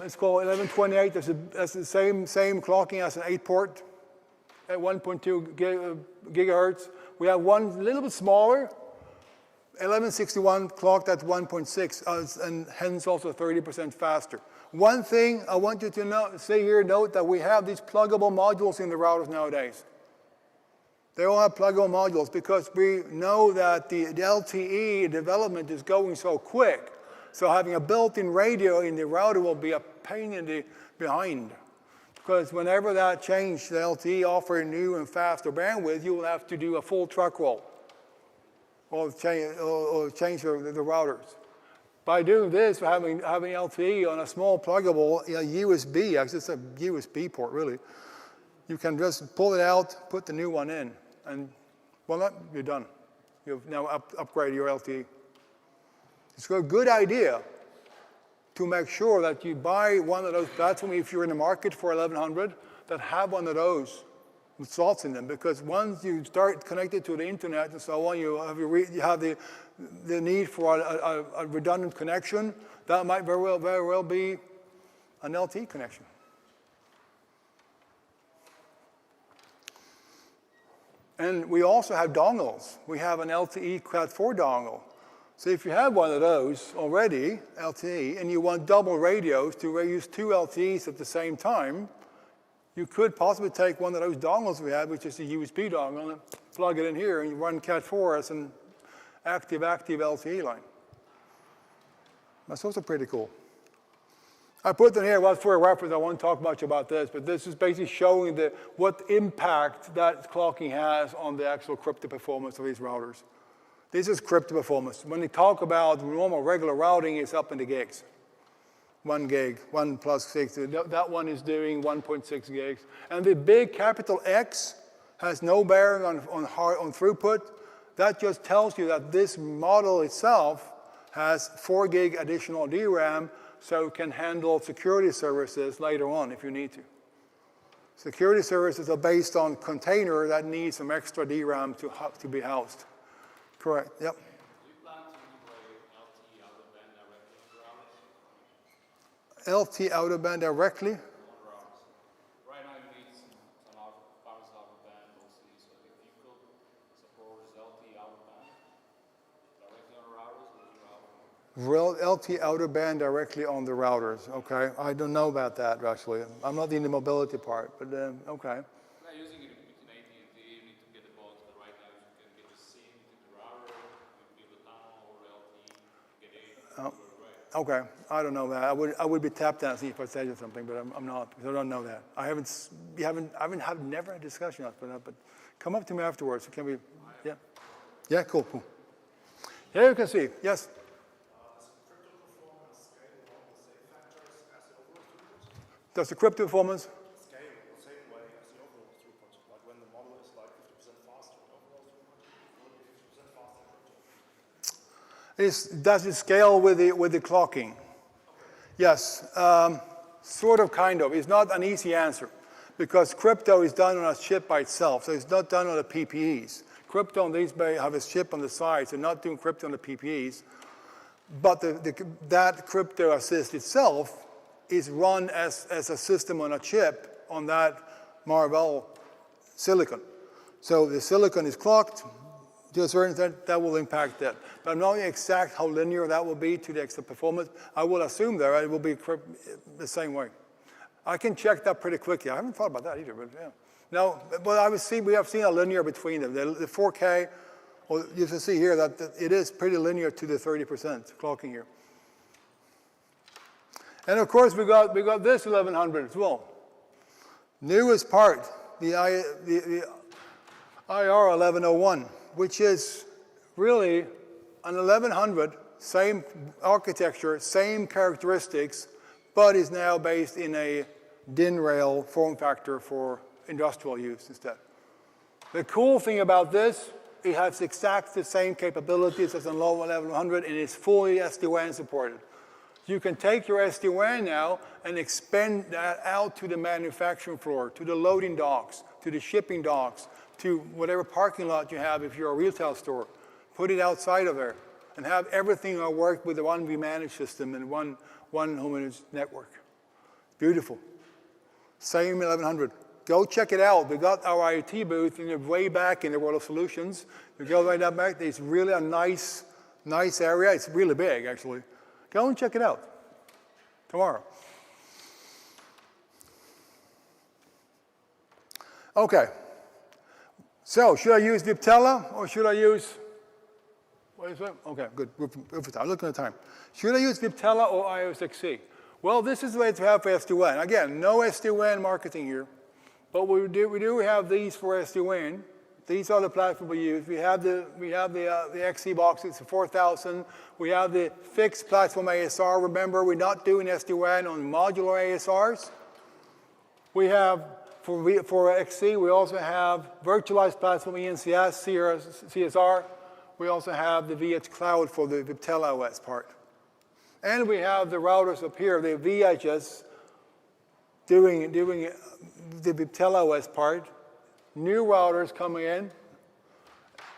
it's called 1128. That's the same clocking as an 8-port at 1.2 gigahertz. We have one a little bit smaller, 1161 clocked at 1.6, and hence also 30% faster. One thing I want you to note that we have these pluggable modules in the routers nowadays. They all have pluggable modules because we know that the LTE development is going so quick. So having a built-in radio in the router will be a pain in the behind. Because whenever that change, the LTE offering new and faster bandwidth, you will have to do a full truck roll or change the routers. By doing this, having LTE on a small pluggable USB, actually it's a USB port really, you can just pull it out, put the new one in, and well, you're done. You've now upgraded your LTE. It's a good idea to make sure that you buy one of those platforms if you're in the market for 1100 that have one of those with slots in them, because once you start connected to the internet and so on, you have the need for a redundant connection. That might very well be an LTE connection. And we also have dongles. We have an LTE Cat4 dongle. So if you have one of those already, LTE, and you want double radios to use 2 LTEs at the same time, you could possibly take one of those dongles we have, which is a USB dongle, and plug it in here, and you run Cat4 as an active LTE line. That's also pretty cool. I put them here for a reference. I won't talk much about this, but this is basically showing what impact that clocking has on the actual crypto performance of these routers. This is crypto performance. When they talk about normal regular routing, it's up in the gigs. 1 gig, 1 plus 6. That one is doing 1.6 gigs. And the big capital X has no bearing on throughput. That just tells you that this model itself has 4 gig additional DRAM, so it can handle security services later on if you need to. Security services are based on container that needs some extra DRAM to be housed. Correct, yep.
Do you plan to deploy LT out of band directly on the routers?
LT out of band directly?
On the routers. Right now you need some powers out of band mostly, so if you could support LT out of band directly on the routers, would you help?
LT outer band directly on the routers, okay. I don't know about that, actually. I'm not in the mobility part, but okay.
Yeah, using it between AT&T, you need to get the both, but right now you can get the SIM to the router, you build a tunnel over LT, get AT&T, right?
Okay, I don't know that. I would be tap dancing if I said something, but I'm not, because I don't know that. I haven't never had a discussion about that, but come up to me afterwards. Can we, yeah? Yeah, cool. Here you can see, yes? Does the crypto performance
scale the same way as the overall throughput? Like when the model is like 50% faster, overall throughput will be 50% faster.
does it scale with the clocking? Yes, sort of, kind of. It's not an easy answer because crypto is done on a chip by itself, so it's not done on the PPEs. Crypto on these have a chip on the side, so not doing crypto on the PPEs. But that crypto assist itself is run as a system on a chip on that Marvell silicon. So the silicon is clocked to a certain extent, that will impact that. But I'm not exact how linear that will be to the extra performance. I will assume that it will be the same way. I can check that pretty quickly. I haven't thought about that either, but yeah. No, but we have seen a linear between them. The 4K, well, you can see here that it is pretty linear to the 30% clocking here. And of course, we got this 1100 as well. Newest part, the IR 1101, which is really an 1100, same architecture, same characteristics, but is now based in a DIN rail form factor for industrial use instead. The cool thing about this, it has exactly the same capabilities as an 1100 and it's fully SD-WAN supported. You can take your SD-WAN now and expand that out to the manufacturing floor, to the loading docks, to the shipping docks, to whatever parking lot you have if you're a retail store. Put it outside of there and have everything work with the one vManage system and one homogeneous network. Beautiful. Same 1100. Go check it out. We got our IoT booth in the way back in the World of Solutions. We go right down back. It's really a nice area. It's really big, actually. Go and check it out tomorrow. Okay. So, should I use Viptela or should I use, what is it? Okay, good. I'm looking at the time. Should I use Viptela or iOS XE? Well, this is the way to have for SD-WAN. Again, no SD-WAN marketing here, but we do have these for SD-WAN. These are the platforms we use. We have the XE boxes, the 4000. We have the fixed platform ASR. Remember, we're not doing SD-WAN on modular ASRs. We have, for XE, we also have virtualized platform ENCS, CSR. We also have the VH Cloud for the Viptela OS part. And we have the routers up here, the VHS, doing the Viptela OS part. New routers coming in,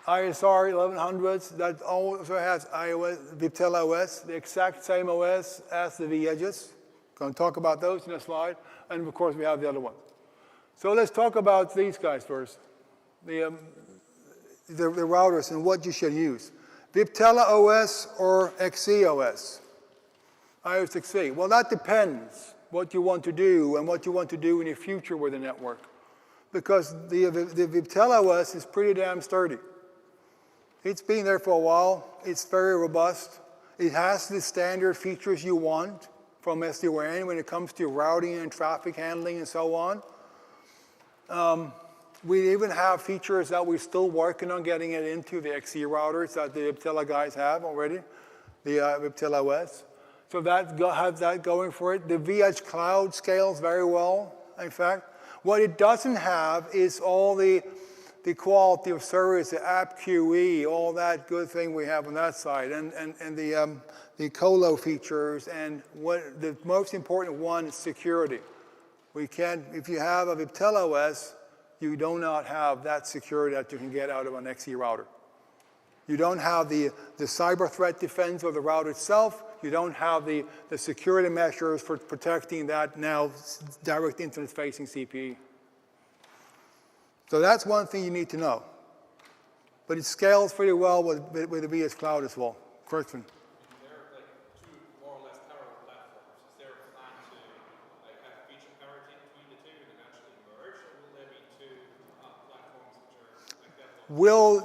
ISR 1100s, that also has Viptela OS, the exact same OS as the V-Edges. Going to talk about those in a slide. And of course, we have the other one. So let's talk about these guys first, the routers and what you should use. Viptela OS or XE OS? iOS XE. Well, that depends what you want to do and what you want to do in the future with the network. Because the Viptela OS is pretty damn sturdy. It's been there for a while. It's very robust. It has the standard features you want from SD-WAN when it comes to routing and traffic handling and so on. We even have features that we're still working on getting it into the XE routers that the Viptela guys have already, the Viptela OS. So has that going for it. The VH Cloud scales very well, in fact. What it doesn't have is all the quality of service, the app QE, all that good thing we have on that side, and the colo features, and what the most important one is security. We can't, if you have a Viptela OS, you do not have that security that you can get out of an XE router. You don't have the cyber threat defense of the router itself. You don't have the security measures for protecting that now direct internet-facing CPE. So that's one thing you need to know. But it scales pretty well with the VS Cloud as well. Question.
There are like two more or less parallel platforms. Is there a plan to like have feature parity between the two and eventually merge, or will there be two platforms which are like that?
Will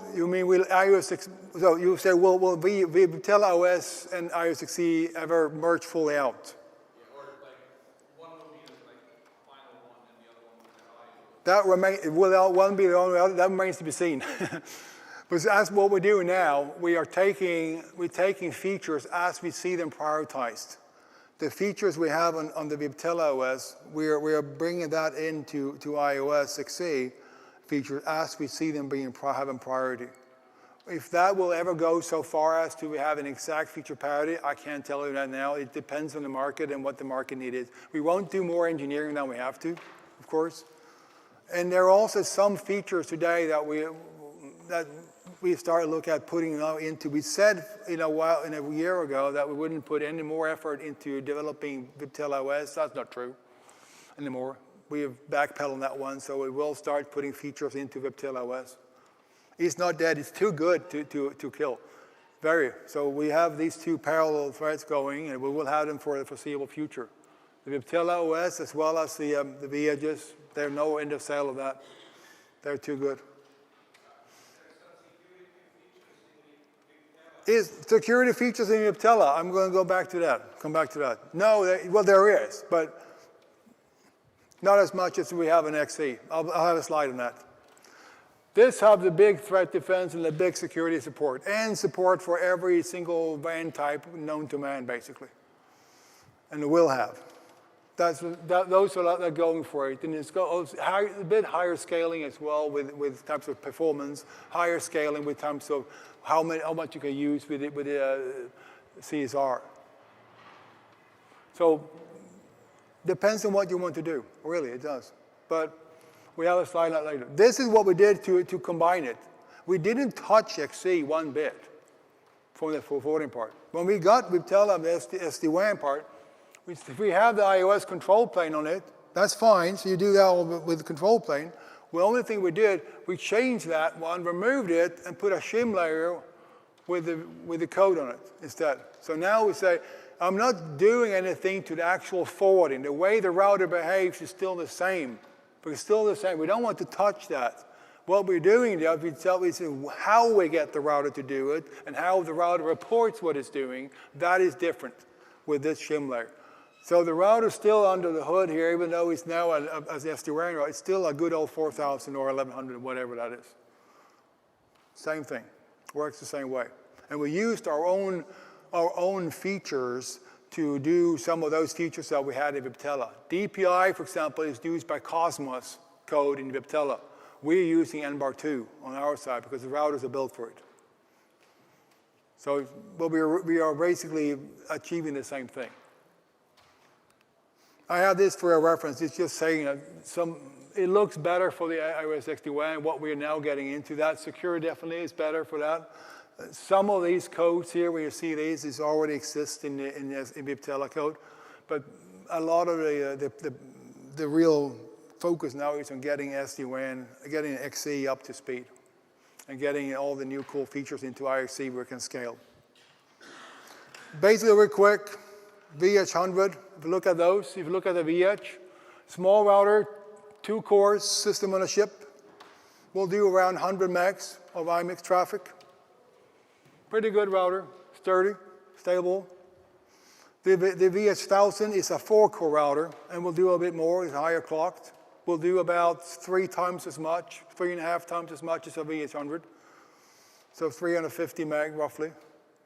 iOS 6, so you say, will Viptela OS and iOS 6e ever merge fully out?
Yeah, or like one will be like the final one and the other one will be
That will one be the only other? That remains to be seen. But that's what we're doing now. We're taking features as we see them prioritized. The features we have on the Viptela OS, we are bringing that into iOS 6e features as we see them having priority. If that will ever go so far as to have an exact feature parity, I can't tell you that now. It depends on the market and what the market need is. We won't do more engineering than we have to, of course. And there are also some features today that we started to look at putting into. We said a year ago that we wouldn't put any more effort into developing Viptela OS. That's not true anymore. We have backpedaled on that one, so we will start putting features into Viptela OS. It's not dead. It's too good to kill. So we have these two parallel threads going, and we will have them for the foreseeable future. The Viptela OS as well as the edges, there's no end of sale of that. They're too good. Is security features in Viptela? I'm going to go back to that. Come back to that. No, there is, but not as much as we have in XE. I'll have a slide on that. This has the big threat defense and the big security support, and support for every single WAN type known to man, basically. And it will have. Those are going for it. And it's a bit higher scaling as well with types of performance, higher scaling with terms of how much you can use with CSR. So depends on what you want to do. Really, it does. But we have a slide on that later. This is what we did to combine it. We didn't touch XE one bit from the forwarding part. When we tell them the SD-WAN part, if we have the iOS control plane on it, that's fine. So you do that with the control plane. The only thing we did, we changed that one, removed it, and put a shim layer with the code on it instead. So now we say, I'm not doing anything to the actual forwarding. The way the router behaves is still the same. But it's still the same. We don't want to touch that. What we're doing there, we say how we get the router to do it and how the router reports what it's doing. That is different with this shim layer. So the router's still under the hood here, even though it's now as SD-WAN router, it's still a good old 4000 or 1100, whatever that is. Same thing. Works the same way. And we used our own features to do some of those features that we had in Viptela. DPI, for example, is used by Cosmos code in Viptela. We're using NBAR2 on our side because the routers are built for it. So we are basically achieving the same thing. I have this for a reference. It's just saying it looks better for the iOS SD-WAN, what we're now getting into. That security definitely is better for that. Some of these codes here, where you see these, already exist in Viptela code. But a lot of the real focus now is on getting SD-WAN, getting XE up to speed, and getting all the new cool features into IXE where it can scale. Basically, real quick, VH100, if you look at those, if you look at the VH, small router, 2 cores, system on a chip, will do around 100 megs of IMIX traffic. Pretty good router, sturdy, stable. The VH1000 is a 4-core router and will do a bit more, it's higher clocked. will do about 3 times as much, 3.5 times as much as a VH100. So 350 meg roughly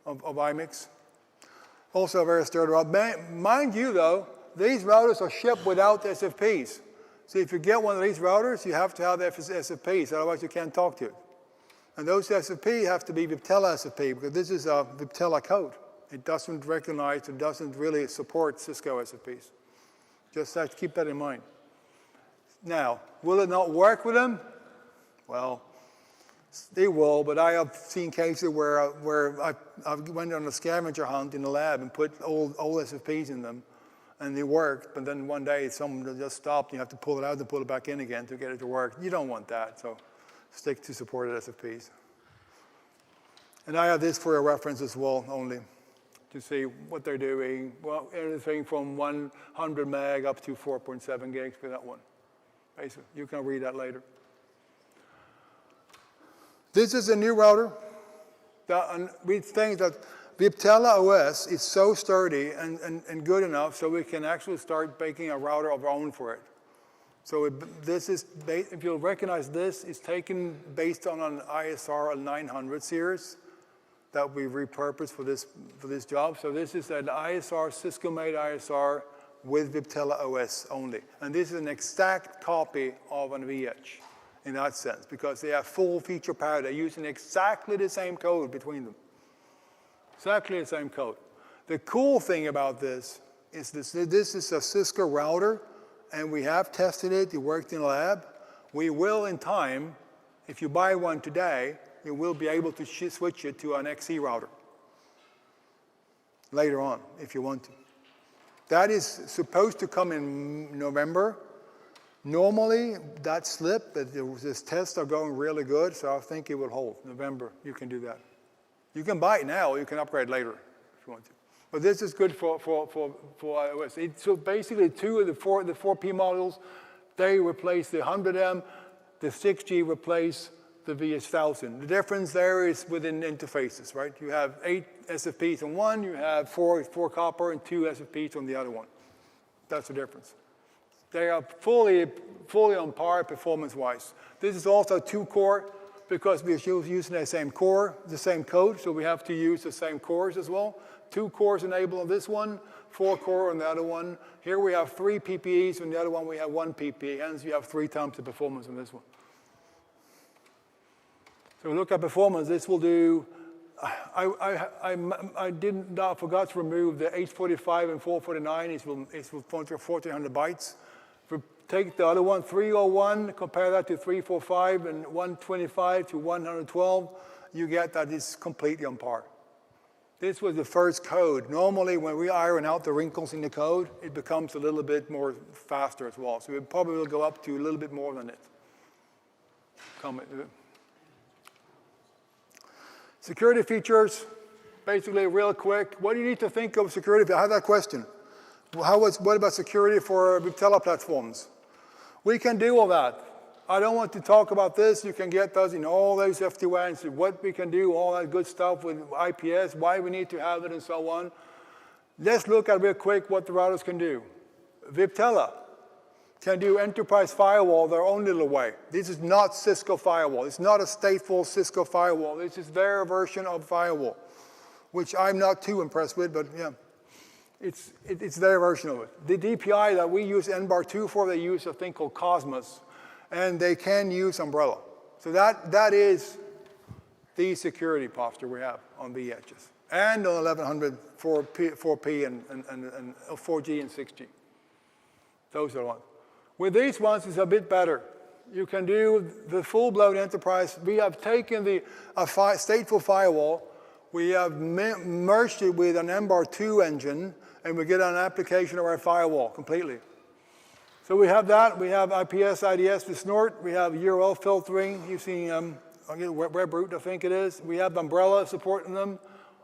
of IMIX. Also a very sturdy router. Mind you though, these routers are shipped without SFPs. So if you get one of these routers, you have to have SFPs, otherwise you can't talk to it. And those SFP have to be Viptela SFP, because this is a Viptela code. It doesn't recognize, it doesn't really support Cisco SFPs. Just have to keep that in mind. Now, will it not work with them? Well, they will, but I have seen cases where I went on a scavenger hunt in the lab and put old SFPs in them, and they worked, but then one day someone just stopped, you have to pull it out and pull it back in again to get it to work. You don't want that, so stick to supported SFPs. And I have this for your reference as well, only to see what they're doing. Well, anything from 100 meg up to 4.7 gigs for that one. Basically, you can read that later. This is a new router. We think that Viptela OS is so sturdy and good enough so we can actually start making a router of our own for it. So this is, if you'll recognize this, is taken based on an ISR 900 series that we repurposed for this job. So this is an ISR, Cisco-made ISR with Viptela OS only. And this is an exact copy of an VH in that sense, because they have full feature parity. They're using exactly the same code between them. Exactly the same code. The cool thing about this is this is a Cisco router, and we have tested it. It worked in the lab. We will, in time, if you buy one today, you will be able to switch it to an XE router later on, if you want to. That is supposed to come in November. Normally, that slip, this tests are going really good, so I think it will hold. November, you can do that. You can buy it now, or you can upgrade later if you want to. But this is good for iOS. So basically, two of the 4P models, they replace the 100M, the 6G replace the VH1000. The difference there is within interfaces, right? You have 8 SFPs on one, you have 4 copper and 2 SFPs on the other one. That's the difference. They are fully on par performance-wise. This is also 2-core because we're using the same core, the same code, so we have to use the same cores as well. 2 cores enabled on this one, 4 core on the other one. Here we have 3 PPEs, on the other one we have 1 PPE, hence you have 3 times the performance on this one. So look at performance, this will do, I forgot to remove the 845 and 449, it's 1400 bytes. If we take the other one, 301, compare that to 345 and 125 to 112, you get that it's completely on par. This was the first code. Normally, when we iron out the wrinkles in the code, it becomes a little bit more faster as well. So it probably will go up to a little bit more than it. Security features, basically real quick. What do you need to think of security? I had that question. What about security for Viptela platforms? We can do all that. I don't want to talk about this. You can get those in all those FD-WANs, what we can do, all that good stuff with IPS, why we need to have it, and so on. Let's look at real quick what the routers can do. Viptela can do enterprise firewall their own little way. This is not Cisco firewall. It's not a stateful Cisco firewall. This is their version of firewall, which I'm not too impressed with, but yeah. It's their version of it. The DPI that we use NBAR2 for, they use a thing called Cosmos, and they can use Umbrella. So that is the security posture we have on VHs. And on 1100 4P and 4G and 6G. Those are the ones. With these ones, it's a bit better. You can do the full-blown enterprise. We have taken a stateful firewall, we have merged it with an NBAR2 engine, and we get an application of our firewall completely. So we have that. We have IPS, IDS with Snort. We have URL filtering using WebRoot, I think it is. We have Umbrella supporting them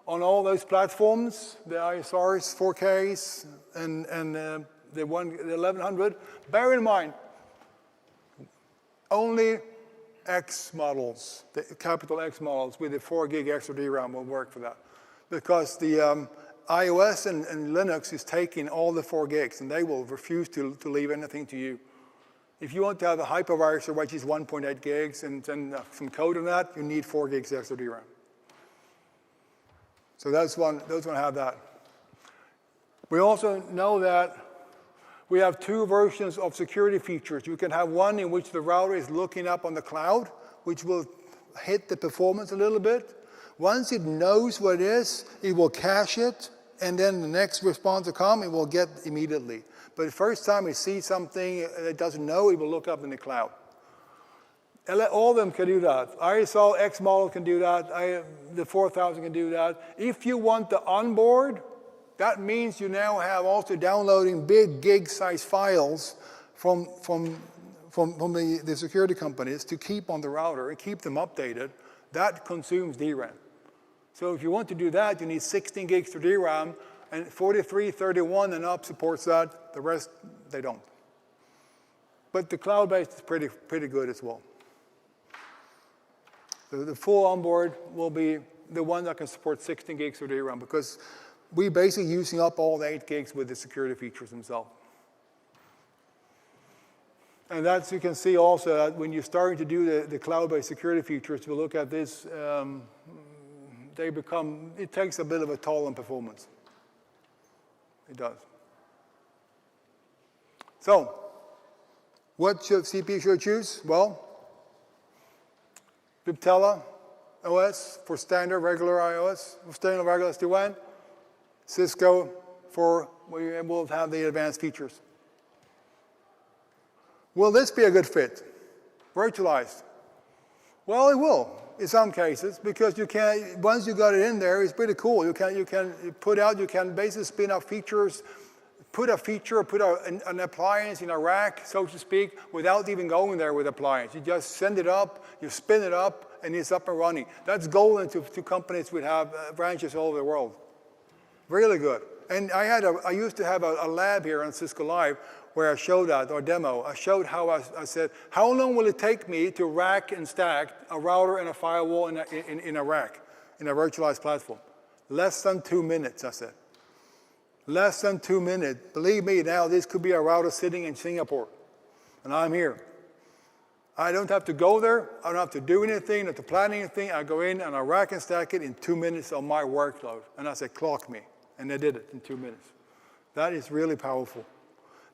on all those platforms, the ISRs, 4Ks, and the 1100. Bear in mind, only X models, the capital X models with the 4 gig extra DRAM will work for that. Because the iOS and Linux is taking all the 4 gigs, and they will refuse to leave anything to you. If you want to have a hypervisor, which is 1.8 gigs, and then some code on that, you need 4 gigs extra DRAM. So those one have that. We also know that we have 2 versions of security features. You can have one in which the router is looking up on the cloud, which will hit the performance a little bit. Once it knows what it is, it will cache it, and then the next response will come, it will get immediately. But the first time it sees something it doesn't know, it will look up in the cloud. All of them can do that. ISO X model can do that. The 4000 can do that. If you want the onboard, that means you now have also downloading big gig-size files from the security companies to keep on the router and keep them updated. That consumes DRAM. So if you want to do that, you need 16 gigs for DRAM, and 43, 31 and up supports that. The rest, they don't. But the cloud-based is pretty good as well. So the full onboard will be the one that can support 16 gigs of DRAM, because we're basically using up all the 8 gigs with the security features themselves. And that's, you can see also that when you're starting to do the cloud-based security features, if you look at this, it takes a bit of a toll on performance. It does. So, what CPU should I choose? Well, Viptela OS for standard regular iOS, standard regular SD-WAN. Cisco for we will have the advanced features. Will this be a good fit? Virtualized? Well, it will in some cases, because you can, once you got it in there, it's pretty cool. You can basically spin up features, put an appliance in a rack, so to speak, without even going there with appliance. You just send it up, you spin it up, and it's up and running. That's golden to companies that have branches all over the world. Really good. And I used to have a lab here on Cisco Live where I showed that, or demo. I showed how I said, how long will it take me to rack and stack a router and a firewall in a rack, in a virtualized platform? Less than 2 minutes, I said. Less than 2 minutes. Believe me, now this could be a router sitting in Singapore, and I'm here. I don't have to go there. I don't have to do anything, not to plan anything. I go in and I rack and stack it in 2 minutes on my workload. And I said, clock me. And they did it in 2 minutes. That is really powerful.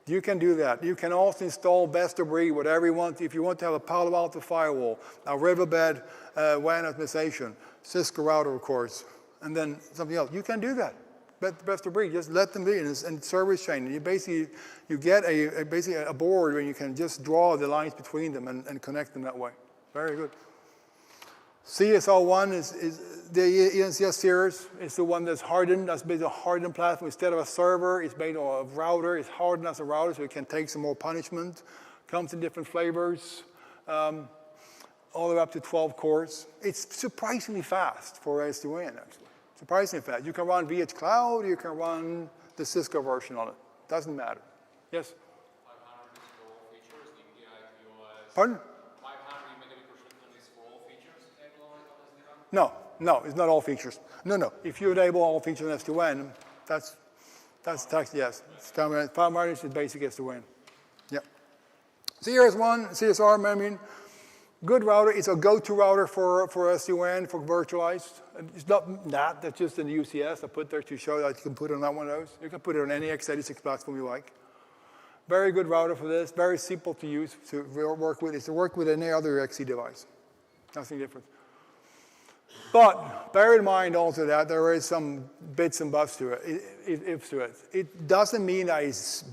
You can do that. You can also install best of breed, whatever you want. If you want to have a Palo Alto firewall, a Riverbed WAN optimization, Cisco router, of course, and then something else, you can do that. Best of breed, just let them be in service chain. And you get basically a board where you can just draw the lines between them and connect them that way. Very good. CSR1 is the ENCS series. It's the one that's hardened. That's basically a hardened platform. Instead of a server, it's made of a router. It's hardened as a router, so it can take some more punishment. Comes in different flavors, all the way up to 12 cores. It's surprisingly fast for SD-WAN, actually. Surprisingly fast. You can run VH Cloud. You can run the Cisco version on it. Doesn't matter. Yes?
500 is for all features. The IPOS.
Pardon?
500 megabit is for all features enabled on SD-WAN?
No, it's not all features. No. If you enable all features in SD-WAN, that's text, yes. 500 is basic SD-WAN. Yeah. CSR, I mean, good router. It's a go-to router for SD-WAN, for virtualized. It's not that, that's just an UCS I put there to show that you can put it on that one of those. You can put it on any x86 platform you like. Very good router for this, very simple to use, to work with. It's to work with any other XC device. Nothing different. But bear in mind also that there is some bits and buts to it, ifs to it. It doesn't mean that it's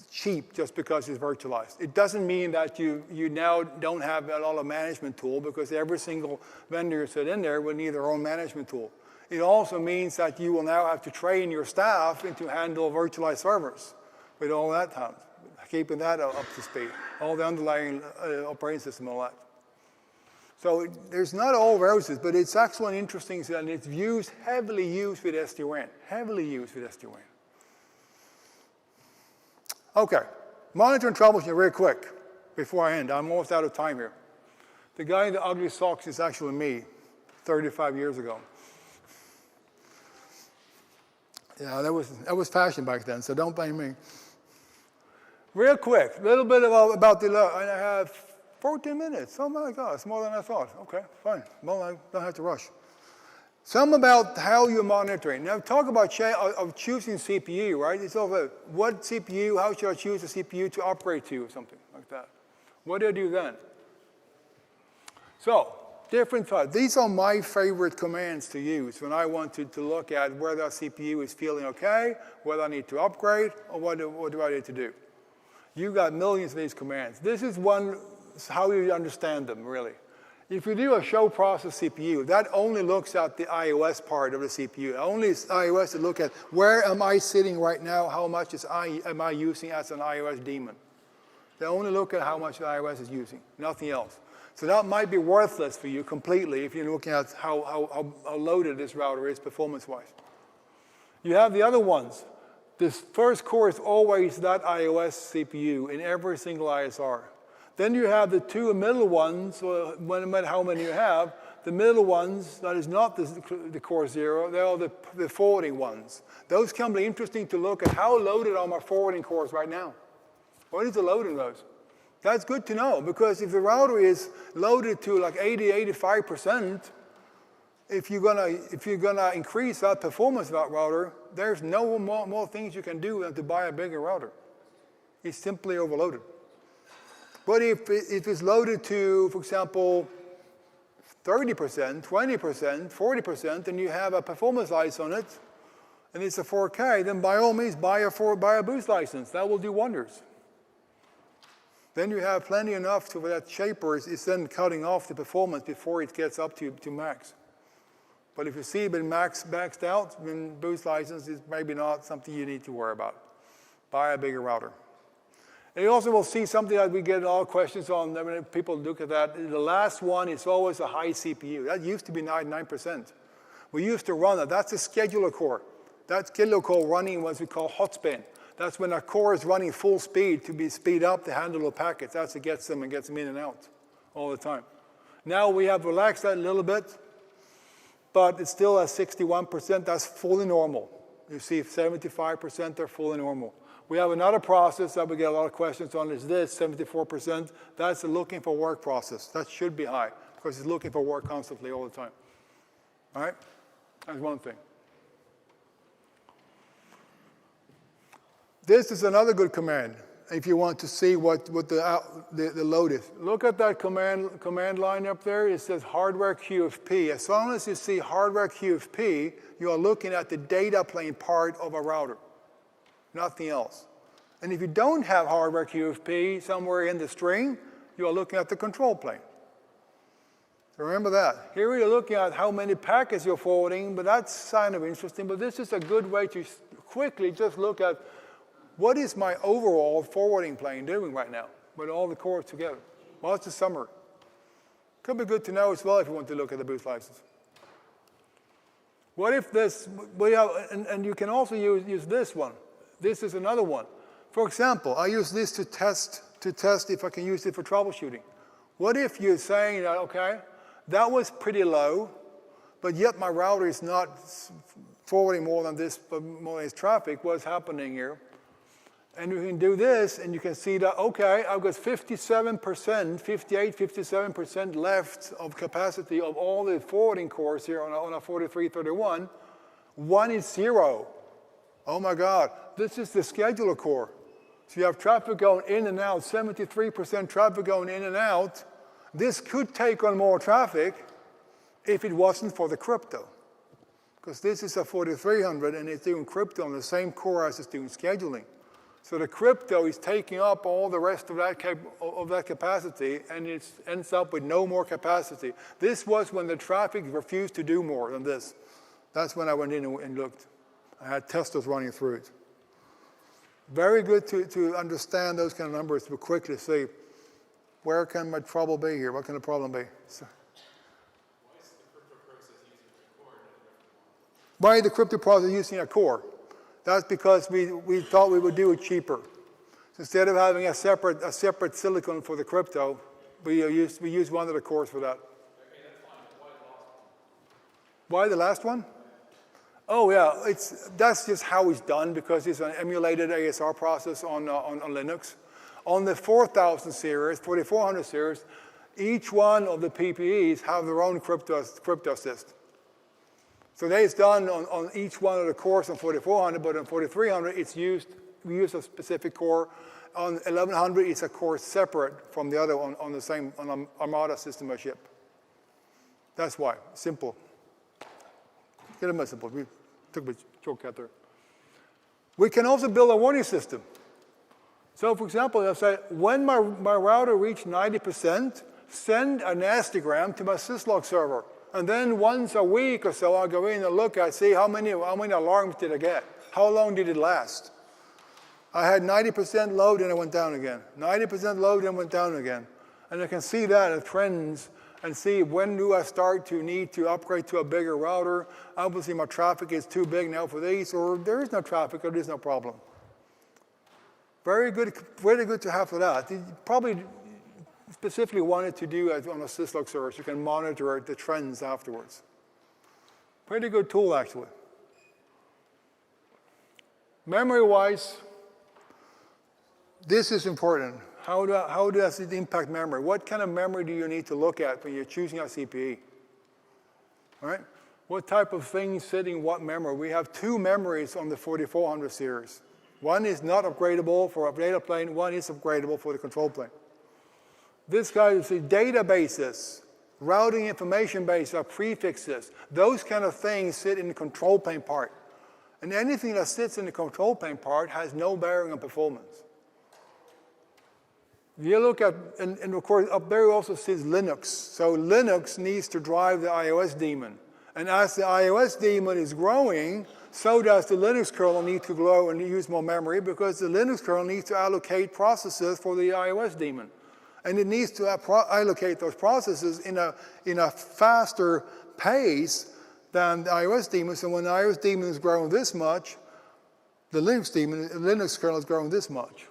cheap just because it's virtualized. It doesn't mean that you now don't have a lot of management tool, because every single vendor you set in there will need their own management tool. It also means that you will now have to train your staff into handle virtualized servers with all that time, keeping that up to speed, all the underlying operating system and all that. So there's not all roses, but it's actually interesting, and it's heavily used with SD-WAN, heavily used with SD-WAN. Okay, monitor and troubleshooting real quick before I end. I'm almost out of time here. The guy in the ugly socks is actually me, 35 years ago. Yeah, that was fashion back then, so don't blame me. Real quick, a little bit about the load. I have 14 minutes. Oh my God, it's more than I thought. Okay, fine. Well, I don't have to rush. Some about how you're monitoring. Now, talk about of choosing CPU, right? It's all about what CPU, how should I choose a CPU to upgrade to, or something like that. What do I do then? So, different types. These are my favorite commands to use when I want to look at whether a CPU is feeling okay, whether I need to upgrade, or what do I need to do. You've got millions of these commands. This is how you understand them, really. If you do a show process CPU, that only looks at the iOS part of the CPU. Only iOS to look at where am I sitting right now, how much am I using as an iOS daemon. They only look at how much the iOS is using, nothing else. So that might be worthless for you completely if you're looking at how loaded this router is performance-wise. You have the other ones. This first core is always that iOS CPU in every single ISR. Then you have the two middle ones, no matter how many you have. The middle ones, that is not the core 0, they are the forwarding ones. Those can be interesting to look at how loaded are my forwarding cores right now. What is the load in those? That's good to know, because if the router is loaded to like 80, 85%, if you're gonna increase that performance of that router, there's no more things you can do than to buy a bigger router. It's simply overloaded. But if it's loaded to, for example, 30%, 20%, 40%, and you have a performance license on it, and it's a 4K, then by all means buy a boost license. That will do wonders. Then you have plenty enough for that shaper is then cutting off the performance before it gets up to max. But if you see it been maxed out, then boost license is maybe not something you need to worry about. Buy a bigger router. And you also will see something that we get a lot of questions on when people look at that. The last one is always a high CPU. That used to be 99%. We used to run that. That's a scheduler core. That scheduler core running what we call hot spin. That's when a core is running full speed to speed up to handle the packets. That's what gets them in and out all the time. Now we have relaxed that a little bit, but it's still at 61%. That's fully normal. You see 75% are fully normal. We have another process that we get a lot of questions on is this, 74%. That's the looking for work process. That should be high because it's looking for work constantly all the time. All right? That's one thing. This is another good command if you want to see what the load is. Look at that command line up there. It says hardware QFP. As long as you see hardware QFP, you are looking at the data plane part of a router, nothing else. And if you don't have hardware QFP somewhere in the string, you are looking at the control plane. So remember that. Here you're looking at how many packets you're forwarding, but that's kind of interesting. But this is a good way to quickly just look at what is my overall forwarding plane doing right now with all the cores together? What's the summary? Could be good to know as well if you want to look at the boost license. What if this, and you can also use this one. This is another one. For example, I use this to test if I can use it for troubleshooting. What if you're saying that, okay, that was pretty low, but yet my router is not forwarding more than this traffic. What's happening here? And you can do this, and you can see that, okay, I've got 57%, 58, 57% left of capacity of all the forwarding cores here on a 4331. One is 0. Oh my God, this is the scheduler core. So you have traffic going in and out, 73% traffic going in and out. This could take on more traffic if it wasn't for the crypto. Because this is a 4300, and it's doing crypto on the same core as it's doing scheduling. So the crypto is taking up all the rest of that capacity, and it ends up with no more capacity. This was when the traffic refused to do more than this. That's when I went in and looked. I had testers running through it. Very good to understand those kind of numbers to quickly see where can my trouble be here? What can the problem be? So, why is the crypto process using a core? That's because we thought we would do it cheaper. So instead of having a separate silicon for the crypto, we use one of the cores for that.
Okay, that's fine. Why the last one?
Why the last one? Oh yeah, that's just how it's done because it's an emulated ASR process on Linux. On the 4000 series, 4400 series, each one of the PPEs have their own crypto assist. So it's done on each one of the cores on 4400, but on 4300 we use a specific core. On 1100 it's a core separate from the other one on an Armada system of ship. That's why, simple. Get it simple. We took a shortcut there. We can also build a warning system. So for example, I say, when my router reached 90%, send a nastygram to my syslog server. And then once a week or so, I'll go in and look at, see how many alarms did I get? How long did it last? I had 90% load and it went down again. 90% load and went down again. And I can see that as trends and see when do I start to need to upgrade to a bigger router. Obviously my traffic is too big now for these, or there is no traffic, or there is no problem. Very good to have for that. You probably specifically wanted to do it on a syslog server so you can monitor the trends afterwards. Pretty good tool actually. Memory-wise, this is important. How does it impact memory? What kind of memory do you need to look at when you're choosing a CPE? All right? What type of things sit in what memory? We have two memories on the 4400 series. One is not upgradable for a data plane, one is upgradable for the control plane. This guy is the databases, routing information base, prefixes. Those kind of things sit in the control plane part. And anything that sits in the control plane part has no bearing on performance. You look at, and of course up there also sits Linux. So Linux needs to drive the iOS daemon. And as the iOS daemon is growing, so does the Linux kernel need to grow and use more memory because the Linux kernel needs to allocate processes for the iOS daemon. And it needs to allocate those processes in a faster pace than the iOS daemon. So when the iOS daemon is growing this much, the Linux kernel is growing this much.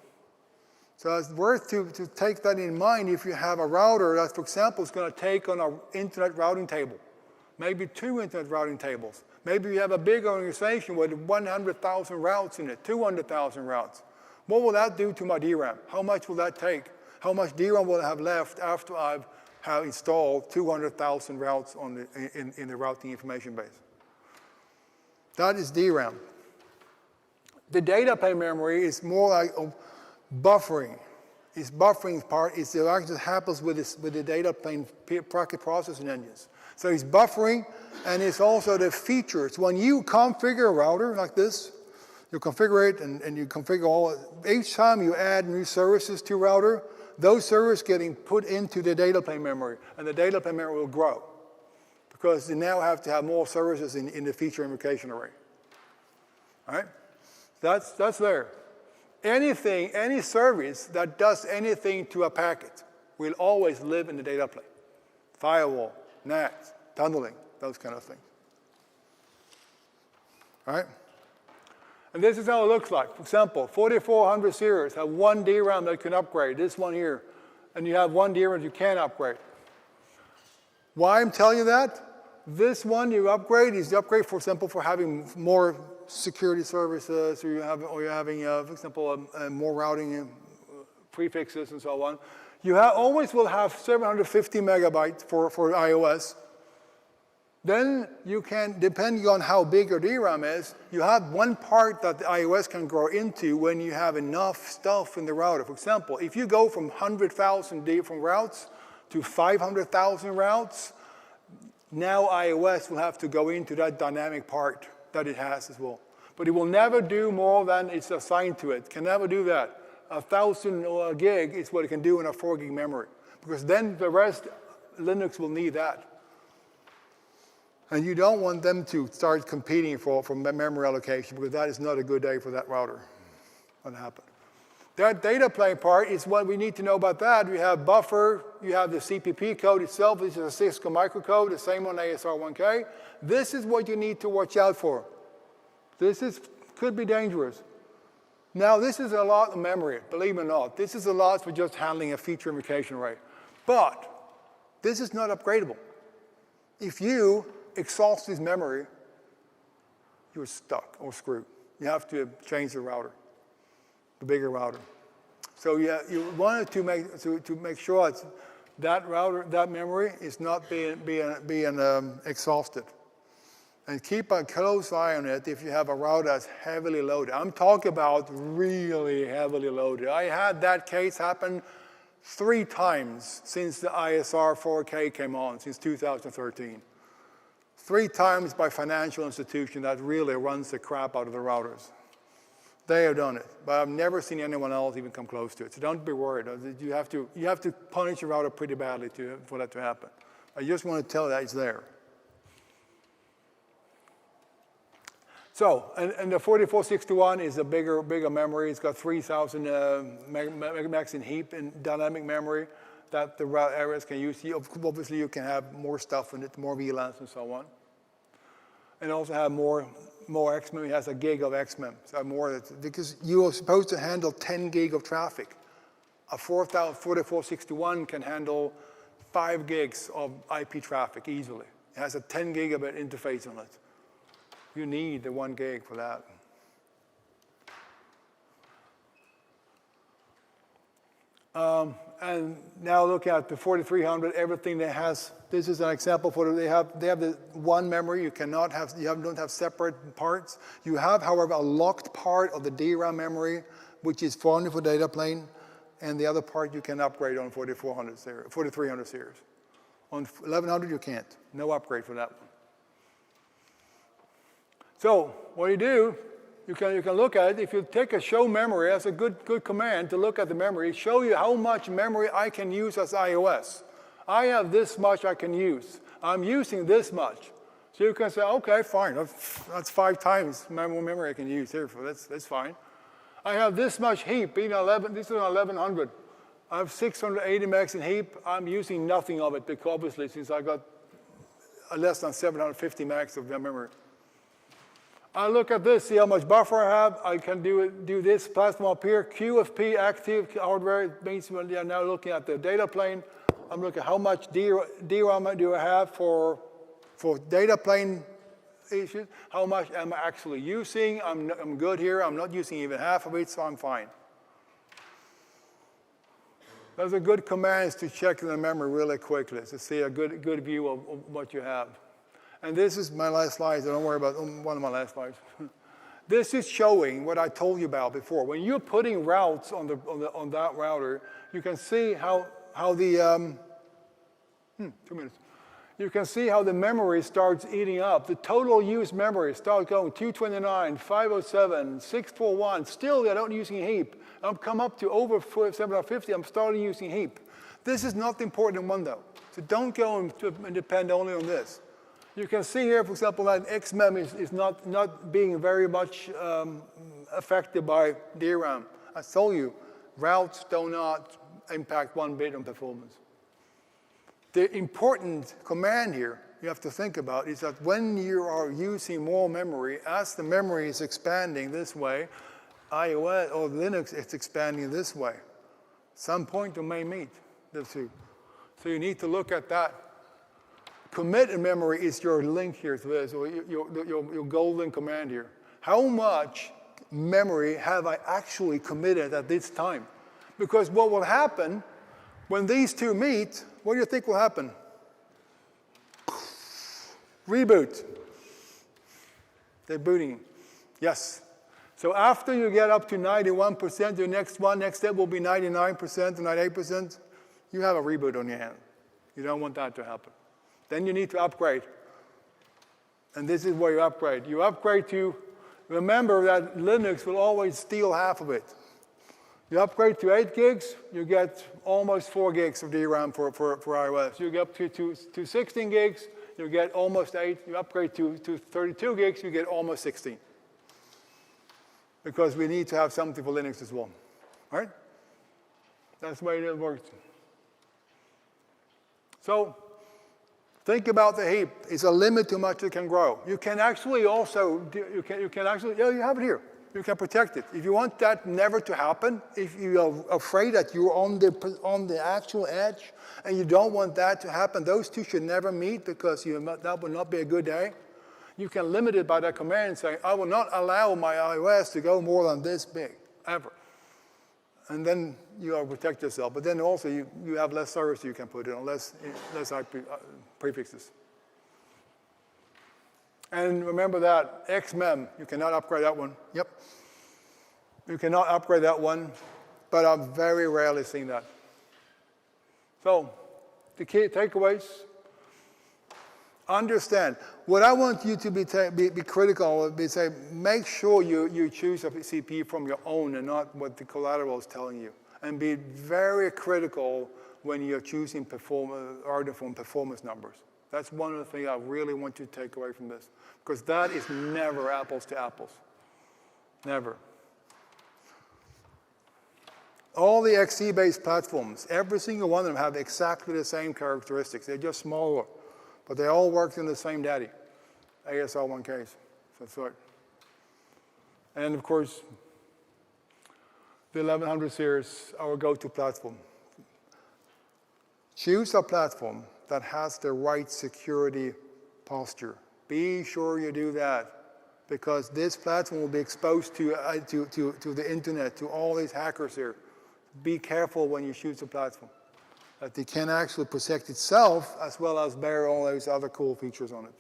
So it's worth to take that in mind if you have a router that, for example, is going to take on an internet routing table, maybe 2 internet routing tables. Maybe you have a big organization with 100,000 routes in it, 200,000 routes. What will that do to my DRAM? How much will that take? How much DRAM will I have left after I've installed 200,000 routes in the routing information base? That is DRAM. The data plane memory is more like buffering. Its buffering part is the actually happens with the data plane packet processing engines. So it's buffering, and it's also the features. When you configure a router like this, you configure it and you configure all. Each time you add new services to router, those services getting put into the data plane memory, and the data plane memory will grow because you now have to have more services in the feature invocation array. All right, that's there. Any service that does anything to a packet will always live in the data plane. Firewall, NAT, tunneling, those kind of things. All right? And this is how it looks like. For example, 4400 series have one DRAM that can upgrade, this one here. And you have one DRAM you can't upgrade. Why I'm telling you that? This one you upgrade is the upgrade, for example, for having more security services, or you're having, for example, more routing prefixes and so on. You always will have 750 megabytes for iOS. Then you can, depending on how big your DRAM is, you have one part that the iOS can grow into when you have enough stuff in the router. For example, if you go from 100,000 different routes to 500,000 routes, now iOS will have to go into that dynamic part that it has as well. But it will never do more than it's assigned to it. Can never do that. 1,000 gig is what it can do in a 4 gig memory. Because then the rest, Linux will need that. And you don't want them to start competing for memory allocation because that is not a good day for that router. What happened? That data plane part is what we need to know about that. We have buffer, you have the CPP code itself, which is a Cisco microcode, the same on ASR1K. This is what you need to watch out for. Could be dangerous. Now, this is a lot of memory, believe it or not. This is a lot for just handling a feature invocation array. But this is not upgradable. If you exhaust this memory, you're stuck or screwed. You have to change the router, the bigger router. So yeah, you wanted to make sure that router, that memory is not being exhausted. And keep a close eye on it if you have a router that's heavily loaded. I'm talking about really heavily loaded. I had that case happen 3 times since the ISR 4K came on, since 2013. 3 times by financial institution that really runs the crap out of the routers. They have done it, but I've never seen anyone else even come close to it. So don't be worried. You have to punish your router pretty badly for that to happen. I just want to tell you that it's there. So, and the 4461 is a bigger memory. It's got 3,000 megs in heap and dynamic memory that the route areas can use. Obviously, you can have more stuff in it, more VLANs and so on. And also have more XMEM. It has a gig of XMEM. So more, because you are supposed to handle 10 gig of traffic. A 4461 can handle 5 gigs of IP traffic easily. It has a 10 gigabit interface on it. You need the 1 gig for that. And now look at the 4300, everything that has, this is an example for, they have the one memory, you don't have separate parts. You have, however, a locked part of the DRAM memory, which is only for data plane, and the other part you can upgrade on 4300 series. On 1100 you can't, no upgrade for that one. So what do, you can look at it. If you take a show memory, that's a good command to look at the memory, show you how much memory I can use as iOS. I have this much I can use. I'm using this much. So you can say, okay, fine, that's 5 times memory I can use here, so that's fine. I have this much heap, this is on 1100. I have 680 megs in heap. I'm using nothing of it, because obviously, since I got less than 750 megs of memory. I look at this, see how much buffer I have. I can do this plasma up here. QFP active hardware. It means when you're now looking at the data plane, I'm looking at how much DRAM do I have for data plane issues. How much am I actually using? I'm good here. I'm not using even half of it, so I'm fine. Those are good commands to check the memory really quickly to see a good view of what you have. And this is my last slide, so don't worry about one of my last slides. This is showing what I told you about before. When you're putting routes on that router, you can see how the 2 minutes. You can see how the memory starts eating up. The total used memory starts going 229, 507, 641. Still, I don't using heap. I've come up to over 750. I'm starting using heap. This is not the important one though. So don't go and depend only on this. You can see here, for example, that XMEM is not being very much affected by DRAM. I told you, routes do not impact 1 bit on performance. The important command here you have to think about is that when you are using more memory, as the memory is expanding this way, iOS or Linux is expanding this way. Some point you may meet the two. So you need to look at that. Commit in memory is your link here to this, or your golden command here. How much memory have I actually committed at this time? Because what will happen when these two meet, what do you think will happen? Reboot. They're booting. Yes. So after you get up to 91%, your next step will be 99% to 98%. You have a reboot on your hand. You don't want that to happen. Then you need to upgrade. And this is where you upgrade. You upgrade to, remember that Linux will always steal half of it. You upgrade to 8 gigs, you get almost 4 gigs of DRAM for iOS. You get up to 16 gigs, you get almost 8. You upgrade to 32 gigs, you get almost 16. Because we need to have something for Linux as well. All right? That's the way it works. So, think about the heap. It's a limit to how much it can grow. You can actually also, you have it here. You can protect it. If you want that never to happen, if you are afraid that you're on the actual edge and you don't want that to happen, those two should never meet because that would not be a good day. you can limit it by that command saying, I will not allow my iOS to go more than this big, ever. And then you protect yourself. But then also you have less service you can put in, less IP prefixes. And remember that XMEM, you cannot upgrade that one. Yep. You cannot upgrade that one, but I've very rarely seen that. So, the key takeaways, understand. What I want you to be critical of is say, make sure you choose a CPU from your own and not what the collateral is telling you. And be very critical when you're choosing Arduino performance numbers. That's one of the things I really want you to take away from this. Because that is never apples to apples. Never. All the XE-based platforms, every single one of them have exactly the same characteristics. They're just smaller. But they all work in the same daddy, ASL1Ks. That's right. And of course, the 1100 series, our go-to platform. Choose a platform that has the right security posture. Be sure you do that, because this platform will be exposed to the internet, to all these hackers here. Be careful when you choose a platform, that it can actually protect itself as well as bear all those other cool features on it.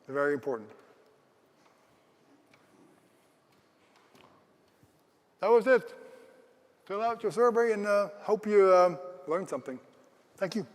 They're very important. That was it. Fill out your survey and hope you learned something. Thank you.